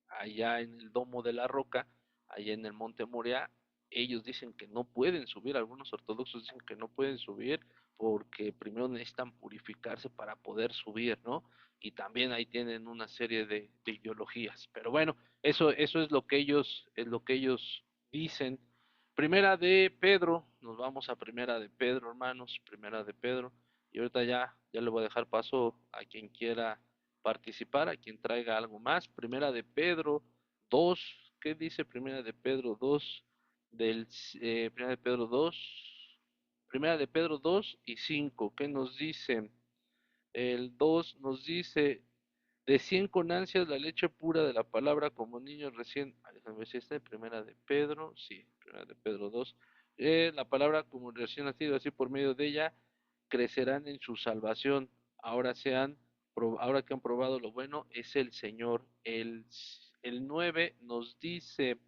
allá en el Domo de la Roca, allá en el Monte Moria, ellos dicen que no pueden subir, algunos ortodoxos dicen que no pueden subir porque primero necesitan purificarse para poder subir, ¿no? Y también ahí tienen una serie de ideologías. Pero bueno, eso es lo que ellos dicen. Primera de Pedro, nos vamos a Primera de Pedro, hermanos, Primera de Pedro. Y ahorita ya le voy a dejar paso a quien quiera participar, a quien traiga algo más. Primera de Pedro 2, ¿qué dice Primera de Pedro 2? Primera de Pedro 2, Primera de Pedro 2 y 5, ¿qué nos dice? El 2 nos dice, decían con ansias la leche pura de la palabra como niños recién, déjame ver si está en Primera de Pedro, sí, Primera de Pedro 2, la palabra como recién nacido, así por medio de ella crecerán en su salvación. Ahora ahora que han probado lo bueno, es el Señor. El 9 nos dice,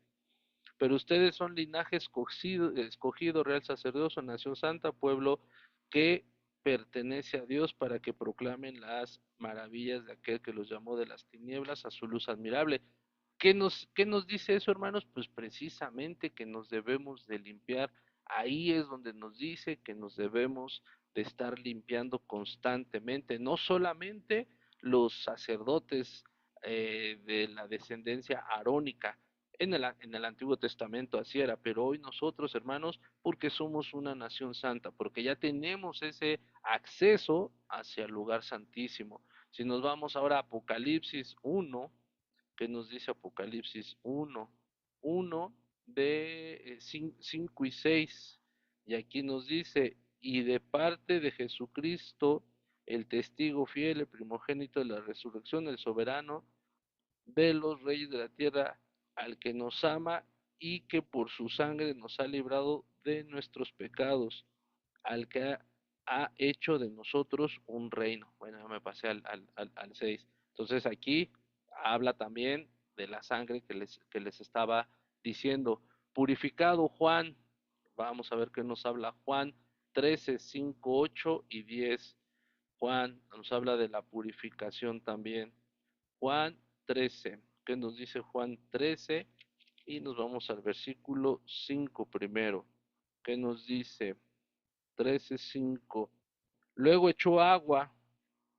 pero ustedes son linaje escogido, real sacerdocio, nación santa, pueblo que pertenece a Dios para que proclamen las maravillas de aquel que los llamó de las tinieblas a su luz admirable. ¿Qué nos dice eso, hermanos? Pues precisamente que nos debemos de limpiar. Ahí es donde nos dice que nos debemos de estar limpiando constantemente, no solamente los sacerdotes de la descendencia arónica, en el Antiguo Testamento así era, pero hoy nosotros, hermanos, porque somos una nación santa, porque ya tenemos ese acceso hacia el lugar santísimo. Si nos vamos ahora a Apocalipsis 1, ¿qué nos dice Apocalipsis 1? 1 de 5 y 6. Y aquí nos dice, y de parte de Jesucristo, el testigo fiel, el primogénito de la resurrección, el soberano de los reyes de la tierra, al que nos ama y que por su sangre nos ha librado de nuestros pecados, al que ha hecho de nosotros un reino. Bueno, ya me pasé al 6. Entonces aquí habla también de la sangre que les estaba diciendo. Purificado Juan, vamos a ver qué nos habla Juan 13, 5, 8 y 10. Juan nos habla de la purificación también. Juan 13, ¿qué nos dice Juan 13? Y nos vamos al versículo 5 primero. ¿Qué nos dice? 13:5. Luego echó agua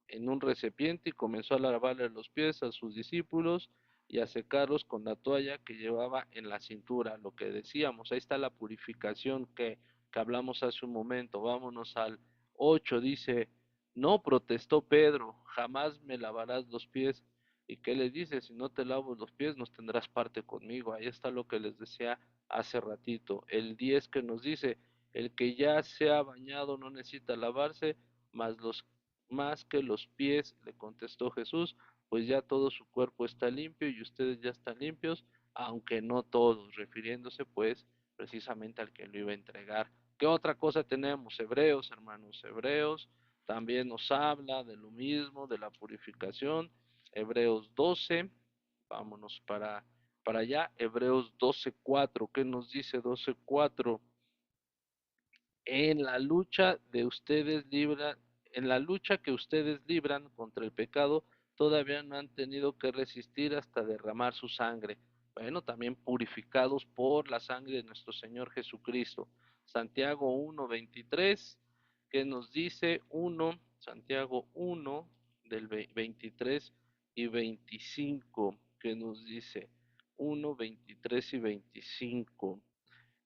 en un recipiente y comenzó a lavarle los pies a sus discípulos y a secarlos con la toalla que llevaba en la cintura. Lo que decíamos, ahí está la purificación que hablamos hace un momento. Vámonos al 8, dice, no protestó Pedro, jamás me lavarás los pies. ¿Y qué le dice? Si no te lavo los pies, no tendrás parte conmigo. Ahí está lo que les decía hace ratito. El 10 que nos dice, el que ya se ha bañado no necesita lavarse, más que los pies, le contestó Jesús, pues ya todo su cuerpo está limpio y ustedes ya están limpios, aunque no todos, refiriéndose pues precisamente al que lo iba a entregar. ¿Qué otra cosa tenemos? Hebreos, hermanos, Hebreos también nos habla de lo mismo, de la purificación. Hebreos 12, vámonos para allá, Hebreos 12:4, ¿qué nos dice 12:4? En la lucha de ustedes libran, en la lucha que ustedes libran contra el pecado, todavía no han tenido que resistir hasta derramar su sangre. Bueno, también purificados por la sangre de nuestro Señor Jesucristo. Santiago 1:23, que nos dice 1, Santiago 1, del 23 y 25, que nos dice 1, 23 y 25.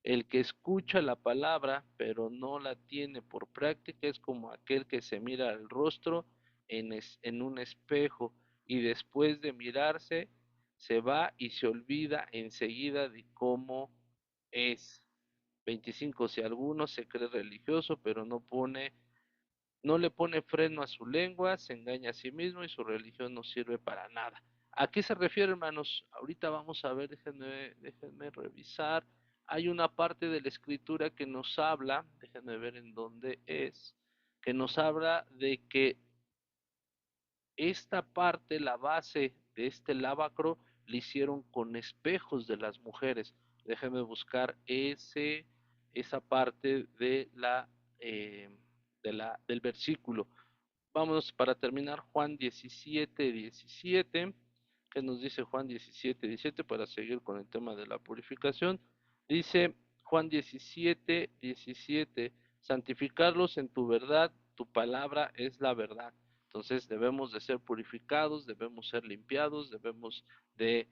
El que escucha la palabra, pero no la tiene por práctica, es como aquel que se mira al rostro en un espejo y después de mirarse se va y se olvida enseguida de cómo es. 25. Si alguno se cree religioso, pero no le pone freno a su lengua, se engaña a sí mismo y su religión no sirve para nada. ¿A qué se refiere, hermanos? Ahorita vamos a ver, déjenme revisar. Hay una parte de la escritura que nos habla, déjenme ver en dónde es, que nos habla de que esta parte, la base de este lavacro, le hicieron con espejos de las mujeres. Déjenme buscar esa parte del versículo. Vámonos para terminar Juan 17:17, que nos dice Juan 17:17 para seguir con el tema de la purificación. Dice Juan 17:17, santificarlos en tu verdad, tu palabra es la verdad. Entonces debemos de ser purificados, debemos ser limpiados, debemos de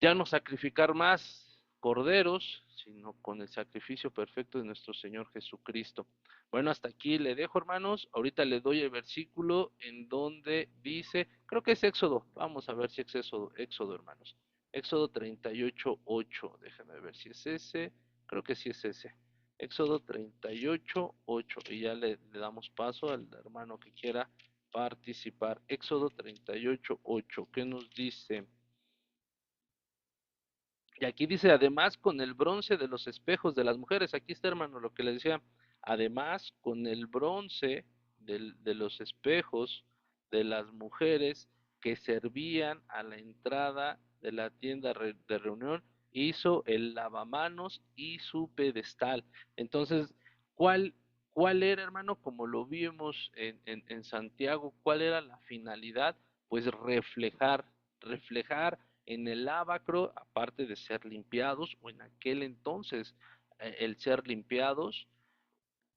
ya no sacrificar más corderos, sino con el sacrificio perfecto de nuestro Señor Jesucristo. Bueno, hasta aquí le dejo, hermanos. Ahorita le doy el versículo en donde dice, creo que es Éxodo. Vamos a ver si es Éxodo, hermanos. Éxodo 38:8. Déjenme ver si es ese. Creo que sí es ese. Éxodo 38:8. Y ya le damos paso al hermano que quiera participar. Éxodo 38:8. ¿Qué nos dice? Y aquí dice, además con el bronce de los espejos de las mujeres. Aquí está, hermano, lo que le decía. Además con el bronce de los espejos de las mujeres que servían a la entrada de la tienda de reunión, hizo el lavamanos y su pedestal. Entonces, ¿cuál, cuál era, hermano? Como lo vimos en Santiago, ¿cuál era la finalidad? Pues reflejar en el lavacro, aparte de ser limpiados, o en aquel entonces el ser limpiados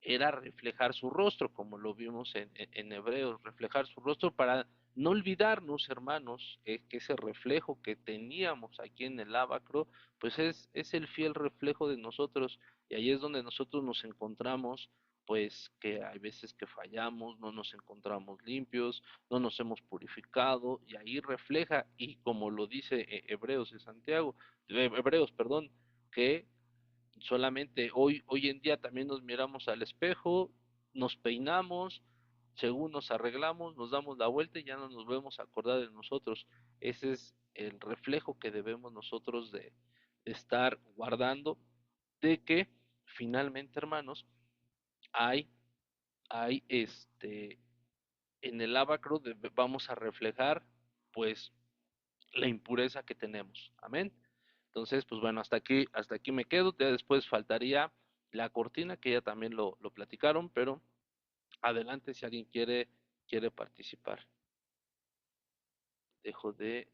era reflejar su rostro, como lo vimos en Hebreos, reflejar su rostro para no olvidarnos, hermanos, que ese reflejo que teníamos aquí en el lavacro, pues es el fiel reflejo de nosotros, y ahí es donde nosotros nos encontramos, pues que hay veces que fallamos, no nos encontramos limpios, no nos hemos purificado, y ahí refleja, y como lo dice Hebreos de Santiago, Hebreos, perdón, que solamente hoy en día también nos miramos al espejo, nos peinamos, según nos arreglamos, nos damos la vuelta y ya no nos vemos a acordar de nosotros. Ese es el reflejo que debemos nosotros de estar guardando, de que finalmente, hermanos, hay, hay en el lavacro vamos a reflejar pues la impureza que tenemos. Amén. Entonces, pues bueno, hasta aquí me quedo. Ya después faltaría la cortina, que ya también lo platicaron, pero adelante si alguien quiere participar. Dejo de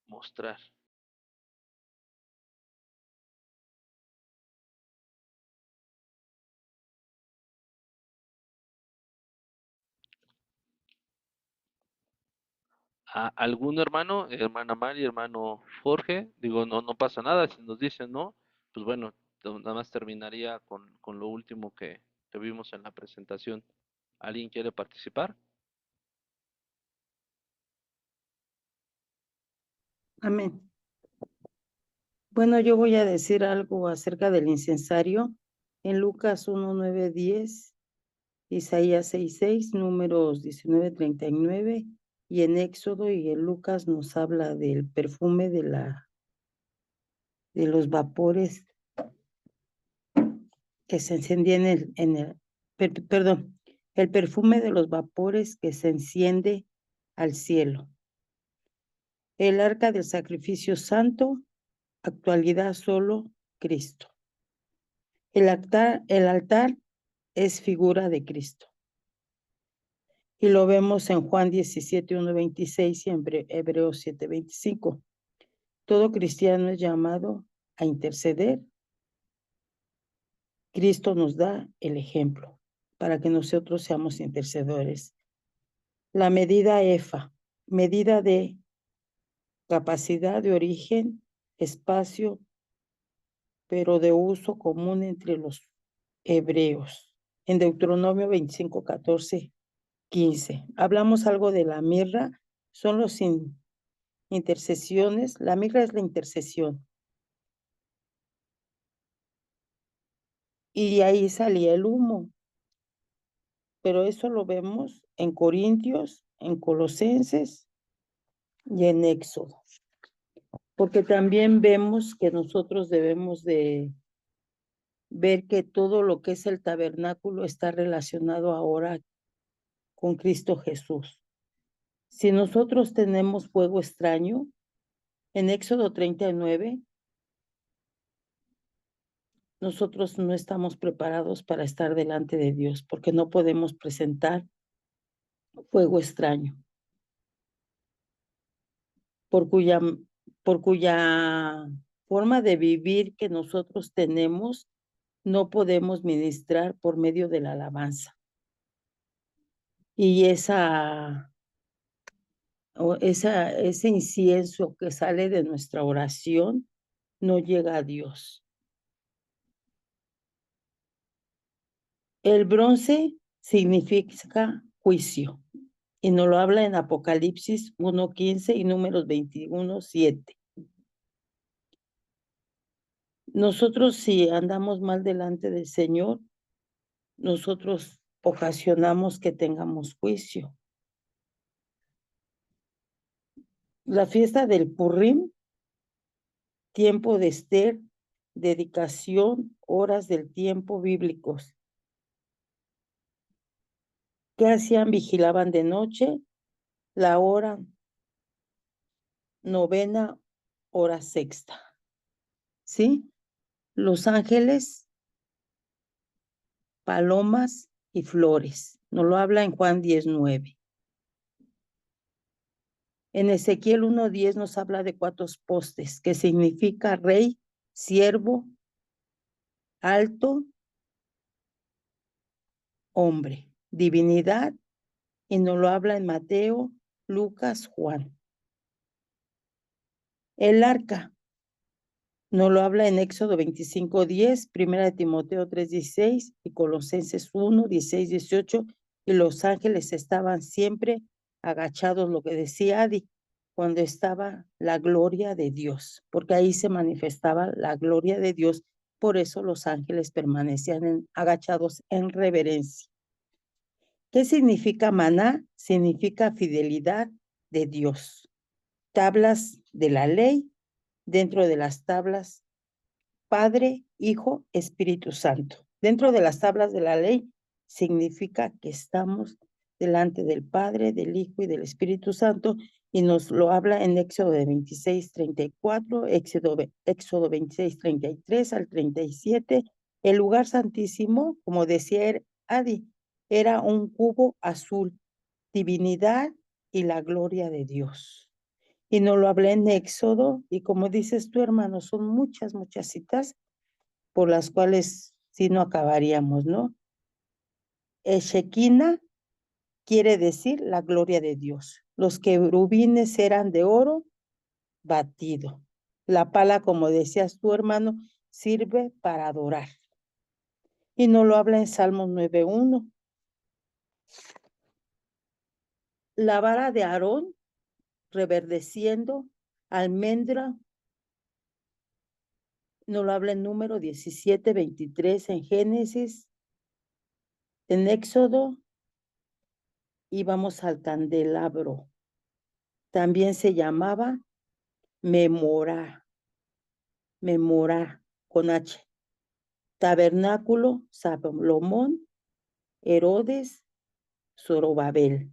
mostrar. ¿A algún hermano, hermana Mari, hermano Jorge? Digo, no pasa nada. Si nos dicen no, pues bueno, nada más terminaría con lo último que vimos en la presentación. ¿Alguien quiere participar? Amén. Bueno, yo voy a decir algo acerca del incensario. En Lucas 1, 9, 10, Isaías 6, 6, Números 19, 39, y en Éxodo y en Lucas nos habla del perfume de los vapores que se encendían perdón, el perfume de los vapores que se enciende al cielo. El arca del sacrificio santo, actualidad solo Cristo. El altar es figura de Cristo. Y lo vemos en Juan 17, 1, 26 y en Hebreos 7, 25. Todo cristiano es llamado a interceder. Cristo nos da el ejemplo para que nosotros seamos intercedores. La medida EFA, medida de capacidad de origen, espacio, pero de uso común entre los hebreos. En Deuteronomio 25, 14, 15. Hablamos algo de la mirra, son los intercesiones. La mirra es la intercesión. Y de ahí salía el humo. Pero eso lo vemos en Corintios, en Colosenses y en Éxodo. Porque también vemos que nosotros debemos de ver que todo lo que es el tabernáculo está relacionado ahora con Cristo Jesús. Si nosotros tenemos fuego extraño, en Éxodo 39, nosotros no estamos preparados para estar delante de Dios, porque no podemos presentar fuego extraño, por cuya, por cuya forma de vivir que nosotros tenemos, no podemos ministrar por medio de la alabanza. Y ese incienso que sale de nuestra oración no llega a Dios. El bronce significa juicio y nos lo habla en Apocalipsis 1:15 y Números 21:7. Nosotros, si andamos mal delante del Señor, nosotros ocasionamos que tengamos juicio. La fiesta del Purrim, tiempo de Esther, dedicación, horas del tiempo bíblicos. ¿Qué hacían? Vigilaban de noche, la hora novena, hora sexta. ¿Sí? Los ángeles, palomas y flores. Nos lo habla en Juan 10:9. En Ezequiel 1:10 nos habla de 4 postes, que significa rey, siervo, alto, hombre, divinidad, y nos lo habla en Mateo, Lucas, Juan. El arca nos lo habla en Éxodo 25:10, Primera de Timoteo 3:16 y Colosenses 1:16, 18, y los ángeles estaban siempre agachados, lo que decía Adi, cuando estaba la gloria de Dios, porque ahí se manifestaba la gloria de Dios, por eso los ángeles permanecían agachados en reverencia. ¿Qué significa maná? Significa fidelidad de Dios. Tablas de la ley, dentro de las tablas Padre, Hijo, Espíritu Santo. Dentro de las tablas de la ley significa que estamos delante del Padre, del Hijo y del Espíritu Santo, y nos lo habla en Éxodo 26:34, Éxodo 26:33 al 37. El lugar santísimo, como decía Adi, era un cubo azul, divinidad y la gloria de Dios. Y nos lo hablé en Éxodo, y como dices tú, hermano, son muchas, muchas citas por las cuales sí no acabaríamos, ¿no? Shekinah quiere decir la gloria de Dios. Los querubines eran de oro batido. La pala, como decías tú, hermano, sirve para adorar. Y nos lo habla en Salmos 9:1. La vara de Aarón reverdeciendo, almendra, nos lo habla en Número 17:23, en Génesis, en Éxodo, y vamos al candelabro. También se llamaba Memorá con H. Tabernáculo, Salomón, Herodes, Zorobabel.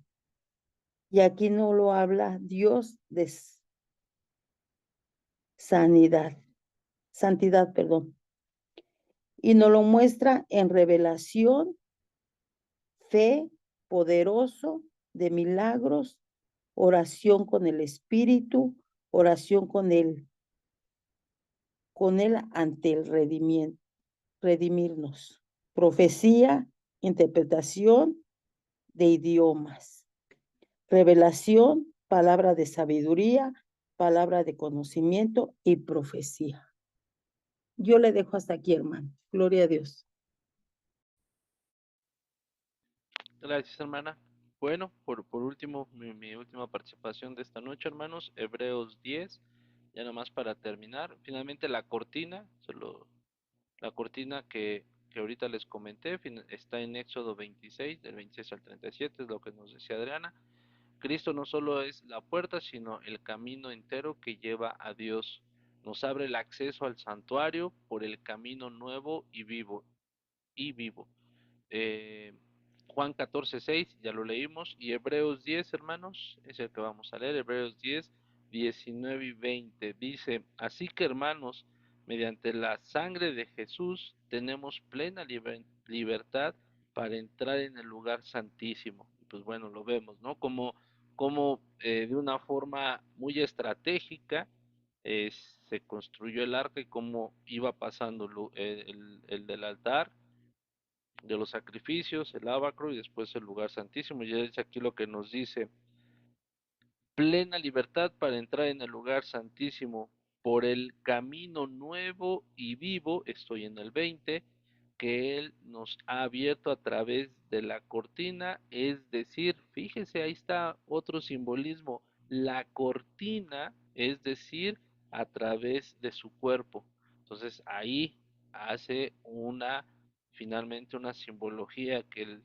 Y aquí no lo habla Dios de santidad, perdón. Y nos lo muestra en revelación, fe, poderoso, de milagros, oración con el Espíritu, oración con el con él ante el redimirnos. Profecía, interpretación de idiomas, revelación, palabra de sabiduría, palabra de conocimiento y profecía. Yo le dejo hasta aquí, hermano. Gloria a Dios. Gracias, hermana. Bueno, por último, mi última participación de esta noche, hermanos, Hebreos 10, ya nada más para terminar. Finalmente la cortina, la cortina que ahorita les comenté, está en Éxodo 26, del 26 al 37, es lo que nos decía Adriana. Cristo no solo es la puerta, sino el camino entero que lleva a Dios. Nos abre el acceso al santuario por el camino nuevo y vivo. eh, Juan 14:6, ya lo leímos, y Hebreos 10, hermanos, es el que vamos a leer, Hebreos 10, 19 y 20, dice, así que hermanos, mediante la sangre de Jesús tenemos plena libertad para entrar en el lugar santísimo. Pues bueno, lo vemos, ¿no? Como de una forma muy estratégica se construyó el arca y cómo iba pasando el del altar de los sacrificios, el ábacro y después el lugar santísimo. Y es aquí lo que nos dice, plena libertad para entrar en el lugar santísimo por el camino nuevo y vivo, estoy en el 20, que Él nos ha abierto a través de la cortina, es decir, fíjese, ahí está otro simbolismo, la cortina, es decir, a través de su cuerpo. Entonces ahí hace finalmente una simbología que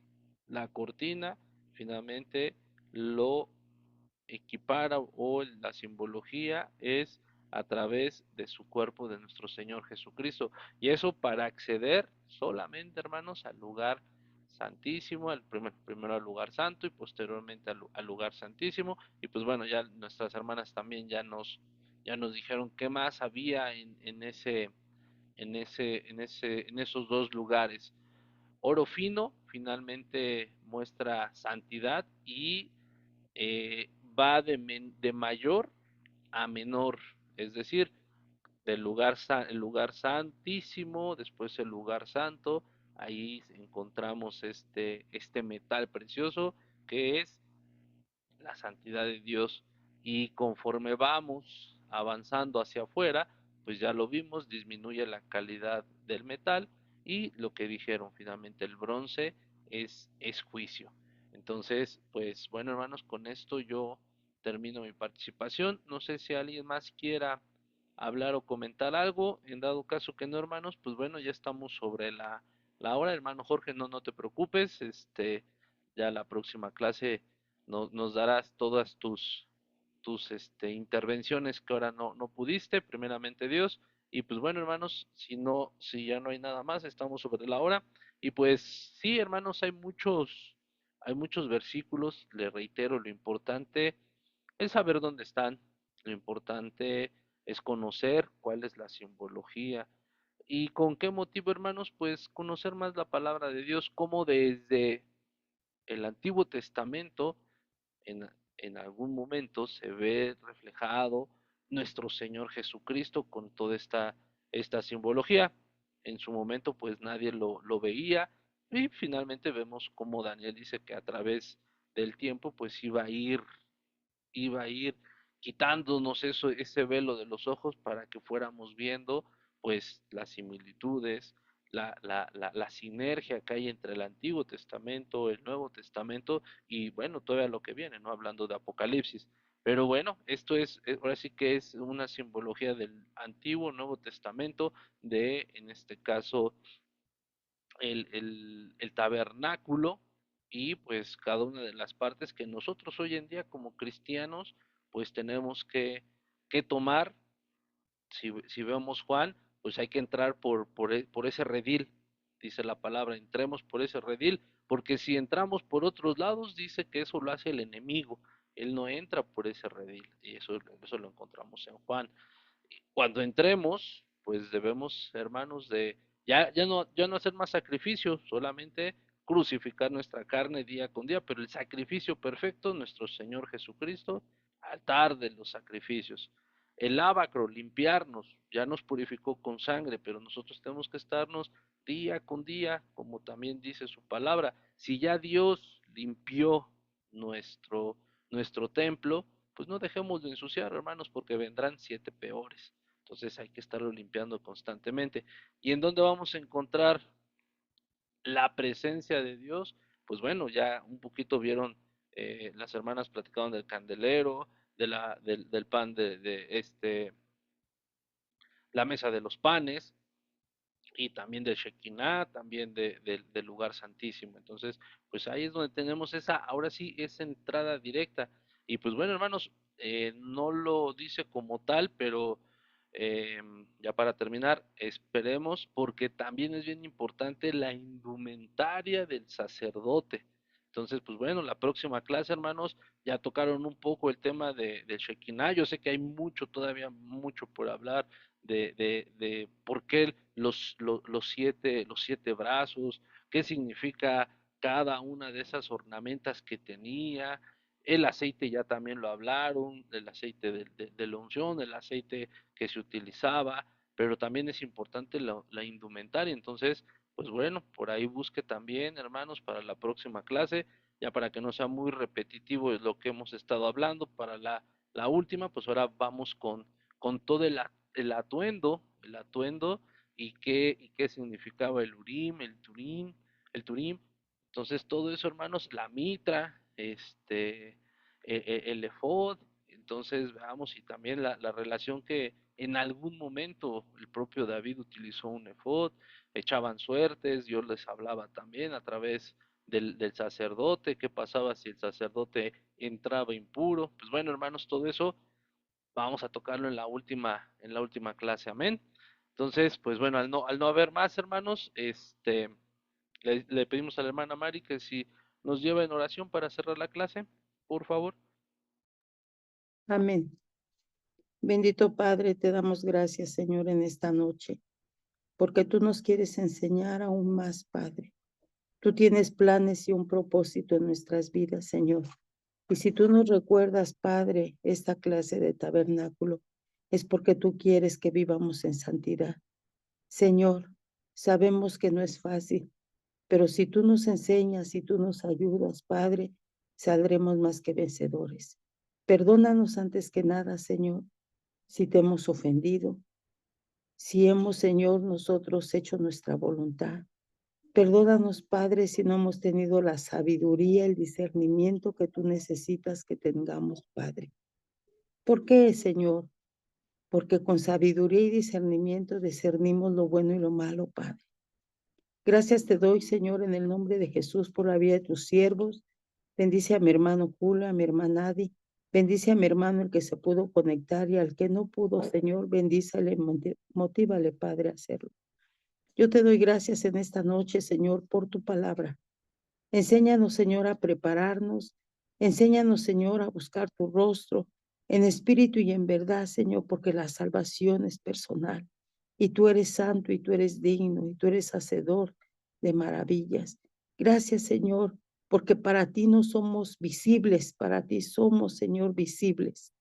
la cortina finalmente lo equipara o la simbología es a través de su cuerpo de nuestro Señor Jesucristo. Y eso para acceder solamente, hermanos, al lugar santísimo, primero al lugar santo y posteriormente al lugar santísimo. Y pues bueno, ya nuestras hermanas también ya nos dijeron qué más había en esos dos lugares. Oro fino finalmente muestra santidad y va de mayor a menor, es decir, el lugar santísimo, después el lugar santo, ahí encontramos este metal precioso que es la santidad de Dios. Y conforme vamos avanzando hacia afuera, pues ya lo vimos, disminuye la calidad del metal y lo que dijeron finalmente, el bronce es juicio. Entonces, pues bueno, hermanos, con esto yo termino mi participación. No sé si alguien más quiera hablar o comentar algo. En dado caso que no, hermanos, pues bueno, ya estamos sobre la hora. Hermano Jorge, no te preocupes. Ya la próxima clase nos darás todas tus intervenciones que ahora no pudiste, primeramente Dios. Y pues bueno, hermanos, si ya no hay nada más, estamos sobre la hora. Y pues sí, hermanos, hay muchos versículos, le reitero, lo importante es saber dónde están, lo importante es conocer cuál es la simbología. ¿Y con qué motivo, hermanos? Pues conocer más la palabra de Dios, como desde el Antiguo Testamento en, en algún momento se ve reflejado nuestro Señor Jesucristo con toda esta simbología. En su momento pues nadie lo veía y finalmente vemos como Daniel dice que a través del tiempo pues iba a ir quitándonos ese velo de los ojos para que fuéramos viendo pues las similitudes, la sinergia que hay entre el Antiguo Testamento, el Nuevo Testamento y bueno, todavía lo que viene, ¿no? Hablando de Apocalipsis. Pero bueno, ahora sí que es una simbología del Antiguo, Nuevo Testamento, en este caso, el tabernáculo y pues cada una de las partes que nosotros hoy en día como cristianos pues tenemos que tomar. Si vemos Juan, pues hay que entrar por ese redil, dice la palabra, entremos por ese redil, porque si entramos por otros lados, dice que eso lo hace el enemigo, él no entra por ese redil, y eso lo encontramos en Juan. Cuando entremos, pues debemos, hermanos, ya no hacer más sacrificios, solamente crucificar nuestra carne día con día, pero el sacrificio perfecto, nuestro Señor Jesucristo, altar de los sacrificios. el lavacro, limpiarnos, ya nos purificó con sangre, pero nosotros tenemos que estarnos día con día, como también dice su palabra. Si ya Dios limpió nuestro, nuestro templo, pues no dejemos de ensuciar, hermanos, porque vendrán 7 peores. Entonces hay que estarlo limpiando constantemente. ¿Y en dónde vamos a encontrar la presencia de Dios? Pues bueno, ya un poquito vieron, las hermanas platicaron del candelero, del pan la mesa de los panes, y también del Shekinah, también del lugar santísimo. Entonces, pues ahí es donde tenemos esa, ahora sí, esa entrada directa. Y pues bueno, hermanos, no lo dice como tal, pero ya para terminar, esperemos, porque también es bien importante la indumentaria del sacerdote. Entonces, pues bueno, la próxima clase, hermanos, ya tocaron un poco el tema del Shekinah. Yo sé que hay mucho, todavía mucho por hablar de por qué los siete brazos, qué significa cada una de esas ornamentas que tenía. El aceite ya también lo hablaron, el aceite de la unción, el aceite que se utilizaba, pero también es importante la indumentaria. Entonces, pues bueno, por ahí busque también, hermanos, para la próxima clase, ya para que no sea muy repetitivo de lo que hemos estado hablando, para la última, pues ahora vamos con todo el atuendo y qué significaba el Urim, el Turim. Entonces todo eso, hermanos, la mitra, el efod. Entonces veamos, y también la relación que en algún momento el propio David utilizó un efod, echaban suertes, Dios les hablaba también a través del sacerdote, qué pasaba si el sacerdote entraba impuro. Pues bueno, hermanos, todo eso vamos a tocarlo en la última clase, amén. Entonces, pues bueno, al no haber más, hermanos, le pedimos a la hermana Mari que si nos lleva en oración para cerrar la clase, por favor. Amén. Bendito Padre, te damos gracias, Señor, en esta noche, porque tú nos quieres enseñar aún más, Padre. Tú tienes planes y un propósito en nuestras vidas, Señor. Y si tú nos recuerdas, Padre, esta clase de tabernáculo, es porque tú quieres que vivamos en santidad. Señor, sabemos que no es fácil, pero si tú nos enseñas, si tú nos ayudas, Padre, saldremos más que vencedores. Perdónanos antes que nada, Señor, si te hemos ofendido, si hemos, Señor, nosotros hecho nuestra voluntad. Perdónanos, Padre, si no hemos tenido la sabiduría, el discernimiento que tú necesitas que tengamos, Padre. ¿Por qué, Señor? Porque con sabiduría y discernimiento discernimos lo bueno y lo malo, Padre. Gracias te doy, Señor, en el nombre de Jesús por la vida de tus siervos. Bendice a mi hermano Julio, a mi hermana Adi. Bendice a mi hermano el que se pudo conectar y al que no pudo, Señor, bendícele, motívale, Padre, a hacerlo. Yo te doy gracias en esta noche, Señor, por tu palabra. Enséñanos, Señor, a prepararnos. Enséñanos, Señor, a buscar tu rostro en espíritu y en verdad, Señor, porque la salvación es personal. Y tú eres santo y tú eres digno y tú eres hacedor de maravillas. Gracias, Señor, porque para ti no somos visibles, para ti somos, Señor, visibles.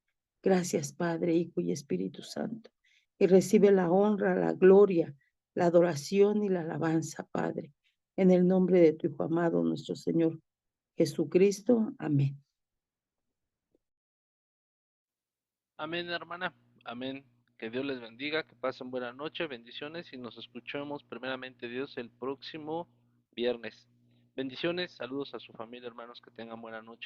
Gracias, Padre, Hijo y Espíritu Santo. Y recibe la honra, la gloria, la adoración y la alabanza, Padre. En el nombre de tu Hijo amado, nuestro Señor Jesucristo. Amén. Amén, hermana. Amén. Que Dios les bendiga, que pasen buena noche, bendiciones y nos escuchemos primeramente Dios el próximo viernes. Bendiciones, saludos a su familia, hermanos, que tengan buena noche.